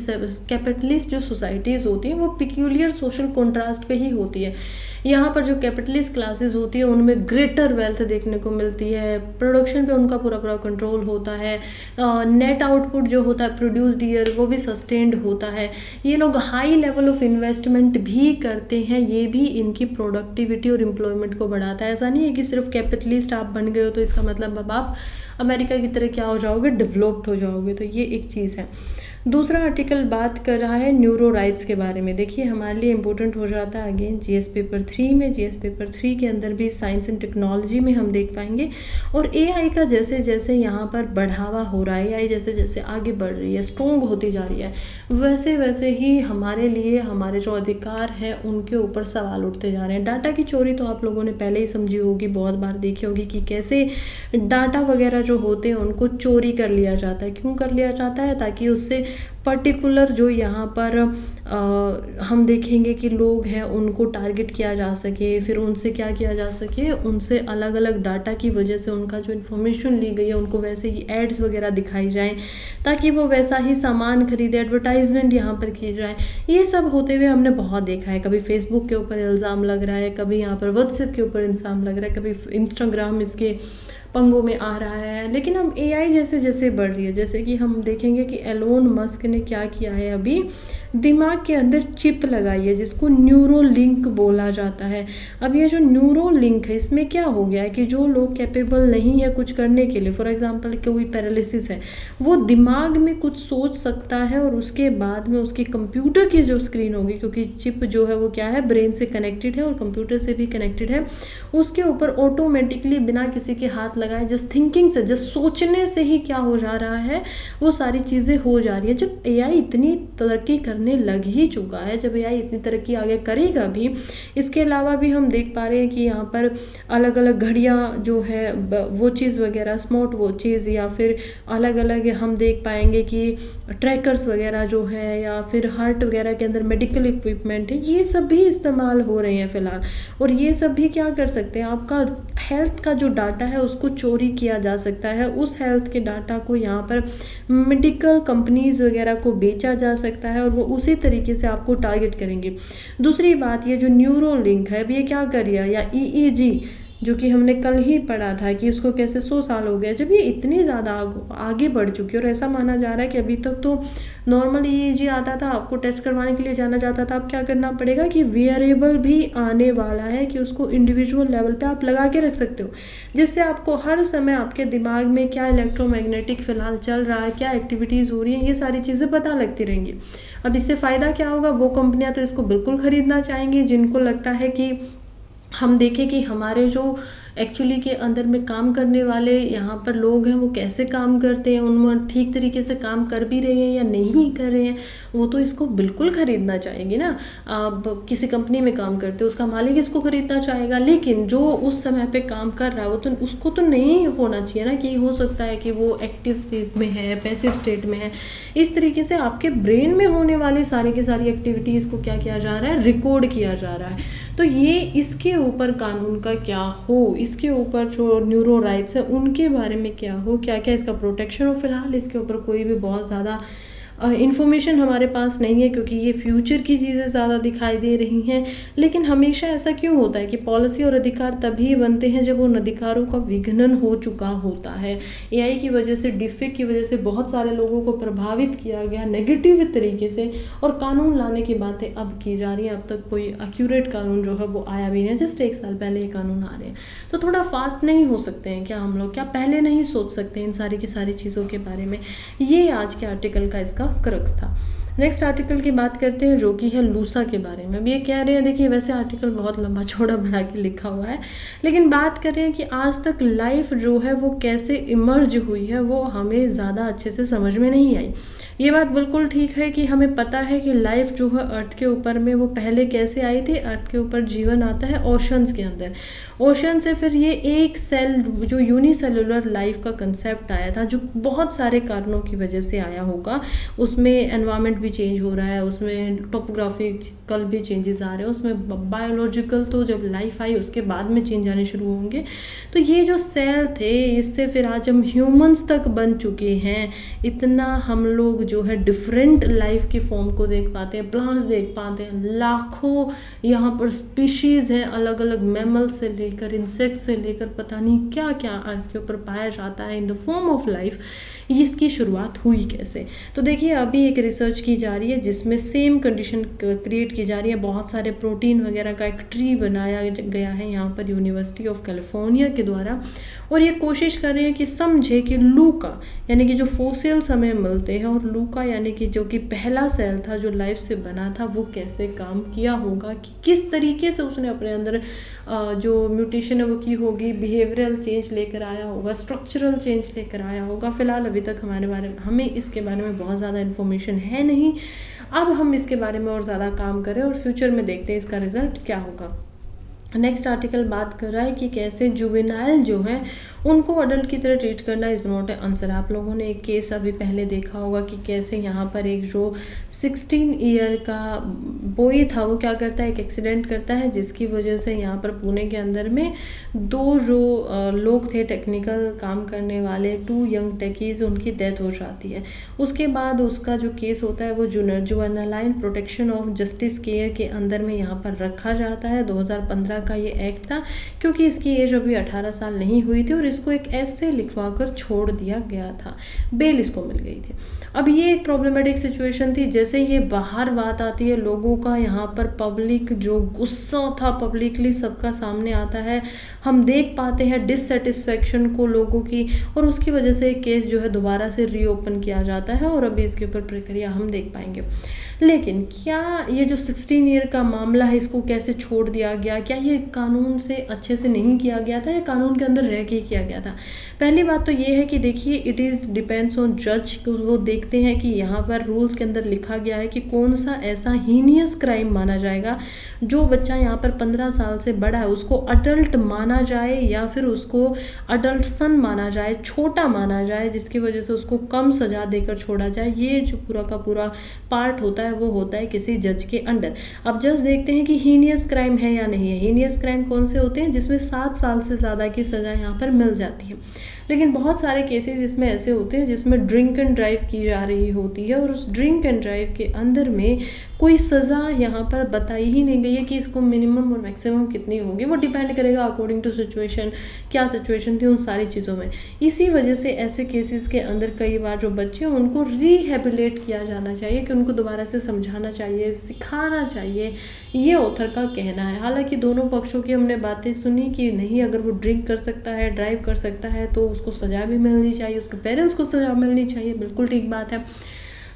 कैपिटलिस्ट जो सोसाइटीज़ होती हैं वो पिक्यूलियर सोशल कंट्रास्ट पे ही होती है। यहाँ पर जो कैपिटलिस्ट क्लासेस होती है उनमें ग्रेटर वेल्थ देखने को मिलती है, प्रोडक्शन पे उनका पूरा पूरा कंट्रोल होता है, नेट आउटपुट जो होता है प्रोड्यूस्ड ईयर वो भी सस्टेन्ड होता है। ये लोग हाई लेवल ऑफ इन्वेस्टमेंट भी करते हैं, ये भी इनकी प्रोडक्टिविटी और एम्प्लॉयमेंट को बढ़ाता है। ऐसा नहीं है कि सिर्फ कैपिटलिस्ट आप बन गए हो तो इसका मतलब अब आप अमेरिका की तरह क्या हो जाओगे, डेवलप्ड हो जाओगे। तो ये एक चीज़ है। दूसरा आर्टिकल बात कर रहा है न्यूरो राइट्स के बारे में। देखिए हमारे लिए इम्पोर्टेंट हो जाता है अगेन जीएस पेपर 3 में। जीएस पेपर 3 के अंदर भी साइंस एंड टेक्नोलॉजी में हम देख पाएंगे, और एआई का जैसे जैसे यहाँ पर बढ़ावा हो रहा है, एआई जैसे जैसे आगे बढ़ रही है, स्ट्रॉन्ग होती जा रही है, वैसे वैसे ही हमारे लिए हमारे जो अधिकार हैं उनके ऊपर सवाल उठते जा रहे हैं। डाटा की चोरी तो आप लोगों ने पहले ही समझी होगी, बहुत बार देखी होगी कि कैसे डाटा वगैरह जो होते हैं उनको चोरी कर लिया जाता है। क्यों कर लिया जाता है? ताकि उससे पर्टिकुलर जो यहाँ पर हम देखेंगे कि लोग हैं उनको टारगेट किया जा सके, फिर उनसे क्या किया जा सके, उनसे अलग अलग डाटा की वजह से उनका जो इन्फॉर्मेशन ली गई है उनको वैसे ही एड्स वगैरह दिखाई जाएं ताकि वो वैसा ही सामान खरीदे, एडवर्टाइजमेंट यहाँ पर की जाए। ये सब होते हुए हमने बहुत देखा है। कभी फेसबुक के ऊपर इल्ज़ाम लग रहा है, कभी यहाँ पर व्हाट्सएप के ऊपर इल्ज़ाम लग रहा है, कभी इंस्टाग्राम इसके पंगों में आ रहा है। लेकिन हम एआई जैसे जैसे बढ़ रही है, जैसे कि हम देखेंगे कि एलोन मस्क ने क्या किया है, अभी दिमाग के अंदर चिप लगाई है जिसको न्यूरो लिंक बोला जाता है। अब ये जो न्यूरो लिंक है इसमें क्या हो गया है कि जो लोग कैपेबल नहीं है कुछ करने के लिए, फॉर एग्जांपल कोई पैरालिसिस है, वो दिमाग में कुछ सोच सकता है और उसके बाद में उसकी कंप्यूटर की जो स्क्रीन होगी, क्योंकि चिप जो है वो क्या है, ब्रेन से कनेक्टेड है और कंप्यूटर से भी कनेक्टेड है, उसके ऊपर ऑटोमेटिकली बिना किसी के हाथ लगाए जस्ट थिंकिंग से, जस्ट सोचने से ही क्या हो जा रहा है, वो सारी चीज़ें हो जा रही है। जब एआई इतनी तरक्की करने लग ही चुका है, जब एआई इतनी तरक्की आगे करेगा भी, इसके अलावा भी हम देख पा रहे हैं कि यहाँ पर अलग अलग घड़ियाँ जो है वॉचेस वगैरह, स्मार्ट वॉचेस, या फिर अलग अलग हम देख पाएंगे कि ट्रैकर्स वगैरह जो है, या फिर हार्ट वगैरह के अंदर मेडिकल इक्विपमेंट है, ये सब भी इस्तेमाल हो रहे हैं फ़िलहाल। और ये सब भी क्या कर सकते हैं, आपका हेल्थ का जो डाटा है उसको चोरी किया जा सकता है, उस हेल्थ के डाटा को यहाँ पर मेडिकल कंपनीज वगैरह को बेचा जा सकता है और वो उसी तरीके से आपको टारगेट करेंगे। दूसरी बात, ये जो न्यूरो लिंक है, अब ये क्या कर रहा है, या ईईजी जो कि हमने कल ही पढ़ा था कि उसको कैसे 100 साल हो गया, जब ये इतनी ज़्यादा आगे बढ़ चुकी है, और ऐसा माना जा रहा है कि अभी तक तो नॉर्मल ईईजी आता था, आपको टेस्ट करवाने के लिए जाना जाता था, अब क्या करना पड़ेगा कि वेरिएबल भी आने वाला है कि उसको इंडिविजुअल लेवल पे आप लगा के रख सकते हो, जिससे आपको हर समय आपके दिमाग में क्या इलेक्ट्रोमैग्नेटिक फ़िलहाल चल रहा है, क्या एक्टिविटीज़ हो रही हैं, ये सारी चीज़ें पता लगती रहेंगी। अब इससे फ़ायदा क्या होगा, वो कंपनियाँ तो इसको बिल्कुल ख़रीदना चाहेंगी जिनको लगता है कि हम देखें कि हमारे जो एक्चुअली के अंदर में काम करने वाले यहाँ पर लोग हैं वो कैसे काम करते हैं, उनमें ठीक तरीके से काम कर भी रहे हैं या नहीं कर रहे हैं, वो तो इसको बिल्कुल ख़रीदना चाहेंगे ना। आप किसी कंपनी में काम करते हो, उसका मालिक इसको ख़रीदना चाहेगा, लेकिन जो उस समय पे काम कर रहा है वो तो उसको तो नहीं होना चाहिए ना कि हो सकता है कि वो एक्टिव स्टेट में है, पैसिव स्टेट में है। इस तरीके से आपके ब्रेन में होने वाली सारी की सारी एक्टिविटीज़ को क्या किया जा रहा है, रिकॉर्ड किया जा रहा है। तो ये इसके ऊपर कानून का क्या हो, इसके ऊपर जो न्यूरो राइट्स है उनके बारे में क्या हो, क्या क्या इसका प्रोटेक्शन हो, फिलहाल इसके ऊपर कोई भी बहुत ज़्यादा इन्फॉर्मेशन हमारे पास नहीं है, क्योंकि ये फ्यूचर की चीज़ें ज़्यादा दिखाई दे रही हैं। लेकिन हमेशा ऐसा क्यों होता है कि पॉलिसी और अधिकार तभी बनते हैं जब उन अधिकारों का विघटन हो चुका होता है। एआई की वजह से, डिफेक्ट की वजह से बहुत सारे लोगों को प्रभावित किया गया नेगेटिव तरीके से, और कानून लाने की बातें अब की जा रही हैं। अब तक कोई एक्यूरेट कानून जो है वो आया भी नहीं है, जस्ट 1 साल पहले ये कानून आ रहे हैं। तो थोड़ा फास्ट नहीं हो सकते हैं क्या हम लोग, क्या पहले नहीं सोच सकते इन सारी की सारी चीज़ों के बारे में। ये आज के आर्टिकल का इसका क्रक्स था। नेक्स्ट आर्टिकल की बात करते हैं जो कि है लूसा के बारे में। अब ये कह रहे हैं, देखिए वैसे आर्टिकल बहुत लंबा चौड़ा बना के लिखा हुआ है, लेकिन बात कर रहे हैं कि आज तक लाइफ जो है वो कैसे इमर्ज हुई है वो हमें ज़्यादा अच्छे से समझ में नहीं आई। ये बात बिल्कुल ठीक है कि हमें पता है कि लाइफ जो है अर्थ के ऊपर में वो पहले कैसे आई थी। अर्थ के ऊपर जीवन आता है ओशंस के अंदर, ओशन से फिर ये एक सेल जो यूनिसेलुलर लाइफ का कंसेप्ट आया था, जो बहुत सारे कारणों की वजह से आया होगा। उसमें एनवायरनमेंट भी चेंज हो रहा है, उसमें टोपोग्राफिकल भी चेंजेस आ रहे हैं, उसमें बायोलॉजिकल तो जब लाइफ आई उसके बाद में चेंज आने शुरू होंगे। तो ये जो सेल थे इससे फिर आज हम ह्यूमंस तक बन चुके हैं। इतना हम लोग जो है डिफरेंट लाइफ के फॉर्म को देख पाते हैं, प्लांट्स देख पाते हैं, लाखों यहाँ पर स्पीशीज़ हैं, अलग अलग मैमल से लेकर इंसेक्ट से लेकर पता नहीं क्या क्या अर्थ के ऊपर पाया जाता है in the form of life. इसकी शुरुआत हुई कैसे, तो देखिए अभी एक रिसर्च की जा रही है जिसमें सेम कंडीशन क्रिएट की जा रही है। बहुत सारे प्रोटीन वगैरह का एक ट्री बनाया गया है यहाँ पर यूनिवर्सिटी ऑफ कैलिफोर्निया के द्वारा, और ये कोशिश कर रहे हैं कि समझे कि लूका यानी कि जो फोसिल्स हमें मिलते हैं, और लूका यानी कि जो कि पहला सेल था जो लाइफ से बना था, वो कैसे काम किया होगा, कि किस तरीके से उसने अपने अंदर जो म्यूटेशन है वो की होगी, बिहेवियरल चेंज लेकर आया होगा, स्ट्रक्चरल चेंज लेकर आया होगा। फिलहाल अभी तक हमें इसके बारे में बहुत ज़्यादा इन्फॉर्मेशन है नहीं। अब हम इसके बारे में और ज़्यादा काम करें और फ्यूचर में देखते हैं इसका रिजल्ट क्या होगा। नेक्स्ट आर्टिकल बात कर रहा है कि कैसे जुवेनाइल जो है उनको अडल्ट की तरह ट्रीट करना इज़ नॉट ए आंसर। आप लोगों ने एक केस अभी पहले देखा होगा कि कैसे यहाँ पर एक जो 16 ईयर का बॉय था वो क्या करता है, एक एक्सीडेंट करता है जिसकी वजह से यहाँ पर पुणे के अंदर में 2 जो लोग थे टेक्निकल काम करने वाले, 2 यंग टेकीज़, उनकी डेथ हो जाती है। उसके बाद उसका जो केस होता है वो juvenile protection of justice care के अंदर में यहाँ पर रखा जाता है। 2015 का ये एक्ट था, क्योंकि इसकी एज अभी 18 साल नहीं हुई थी और इसको एक ऐसे लिखवा कर छोड़ दिया गया था, बेल इसको मिल गई थी। अब ये एक प्रॉब्लमेटिक सिचुएशन थी। जैसे ये बाहर बात आती है, लोगों का यहाँ पर पब्लिक जो गुस्सा था पब्लिकली सबका सामने आता है, हम देख पाते हैं डिससेटिस्फेक्शन को लोगों की, और उसकी वजह से केस जो है दोबारा से रीओपन किया जाता है और अभी इसके ऊपर प्रक्रिया हम देख पाएंगे। लेकिन क्या ये जो 16 ईयर का मामला है इसको कैसे छोड़ दिया गया, क्या ये कानून से अच्छे से नहीं किया गया था या कानून के अंदर रह के किया गया था? पहली बात तो ये है कि देखिए इट इज़ डिपेंड्स ऑन जज। वो देखते हैं कि यहाँ पर रूल्स के अंदर लिखा गया है कि कौन सा ऐसा हीनियस क्राइम माना जाएगा, जो बच्चा यहाँ पर 15 साल से बड़ा है उसको अडल्ट माना जाए या फिर उसको अडल्ट सन माना जाए, छोटा माना जाए, जिसकी वजह से उसको कम सजा देकर छोड़ा जाए। ये जो पूरा का पूरा पार्ट होता है वो होता है किसी जज के अंडर। अब जज देखते हैं कि हीनियस क्राइम है या नहीं है। हीनियस क्राइम कौन से होते हैं? जिसमें 7 साल से ज़्यादा की सज़ा यहाँ पर मिल जाती है। लेकिन बहुत सारे केसेस इसमें ऐसे होते हैं जिसमें ड्रिंक एंड ड्राइव की जा रही होती है और उस ड्रिंक एंड ड्राइव के अंदर में कोई सज़ा यहाँ पर बताई ही नहीं गई है कि इसको मिनिमम और मैक्सिमम कितनी होगी। वो डिपेंड करेगा अकॉर्डिंग टू सिचुएशन, क्या सिचुएशन थी उन सारी चीज़ों में। इसी वजह से ऐसे केसेस के अंदर कई बार जो बच्चे हैं उनको रिहेबिलेट किया जाना चाहिए, कि उनको दोबारा से समझाना चाहिए, सिखाना चाहिए, ये ऑथर का कहना है। हालांकि दोनों पक्षों की हमने बातें सुनी कि नहीं, अगर वो ड्रिंक कर सकता है, ड्राइव कर सकता है तो उसको सज़ा भी मिलनी चाहिए, उसके पेरेंट्स को सज़ा मिलनी चाहिए, बिल्कुल ठीक बात है।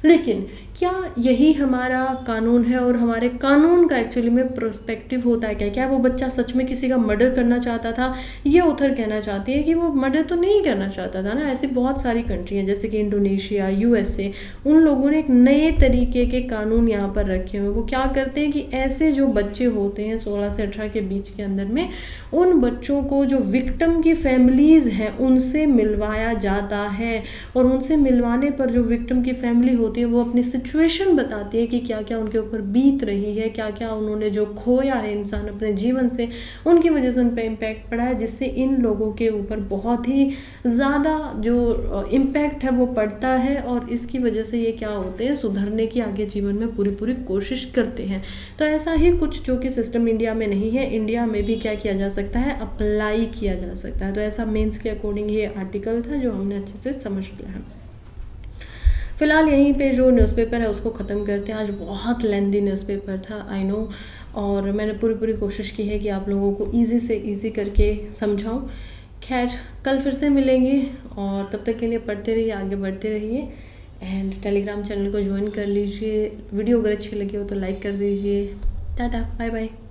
लेकिन क्या यही हमारा कानून है और हमारे कानून का एक्चुअली में प्रोस्पेक्टिव होता है क्या? क्या वो बच्चा सच में किसी का मर्डर करना चाहता था? ये ऑथर कहना चाहती है कि वो मर्डर तो नहीं करना चाहता था ना। ऐसी बहुत सारी कंट्री हैं जैसे कि इंडोनेशिया, यूएसए, उन लोगों ने एक नए तरीके के कानून यहाँ पर रखे हुए। वो क्या करते हैं कि ऐसे जो बच्चे होते हैं 16 से 18 के बीच के अंदर में, उन बच्चों को जो विक्टिम की फैमिलीज़ हैं उनसे मिलवाया जाता है, और उनसे मिलवाने पर जो विक्टिम की फैमिली होती है वो अपनी सिचुएशन बताती है कि क्या क्या उनके ऊपर बीत रही है, क्या क्या उन्होंने जो खोया है इंसान अपने जीवन से, उनकी वजह से उन पर इम्पैक्ट पड़ा है, जिससे इन लोगों के ऊपर बहुत ही ज़्यादा जो इम्पैक्ट है वो पड़ता है, और इसकी वजह से ये क्या होते हैं, सुधरने की आगे जीवन में पूरी पूरी कोशिश करते हैं। तो ऐसा ही कुछ जो कि सिस्टम इंडिया में नहीं है, इंडिया में भी क्या किया जा सकता है, अप्लाई किया जा सकता है। तो ऐसा मेंस के अकॉर्डिंग ये आर्टिकल था जो हमने अच्छे से समझ लिया है। फ़िलहाल यहीं पे जो न्यूज़पेपर है उसको ख़त्म करते हैं। आज बहुत लेंदी न्यूज़पेपर था, आई नो, और मैंने पूरी कोशिश की है कि आप लोगों को ईज़ी से ईज़ी करके समझाऊँ। खैर, कल फिर से मिलेंगे, और तब तक के लिए पढ़ते रहिए, आगे बढ़ते रहिए, एंड टेलीग्राम चैनल को ज्वाइन कर लीजिए। वीडियो अगर अच्छी लगी हो तो लाइक कर दीजिए। Tata, bye bye.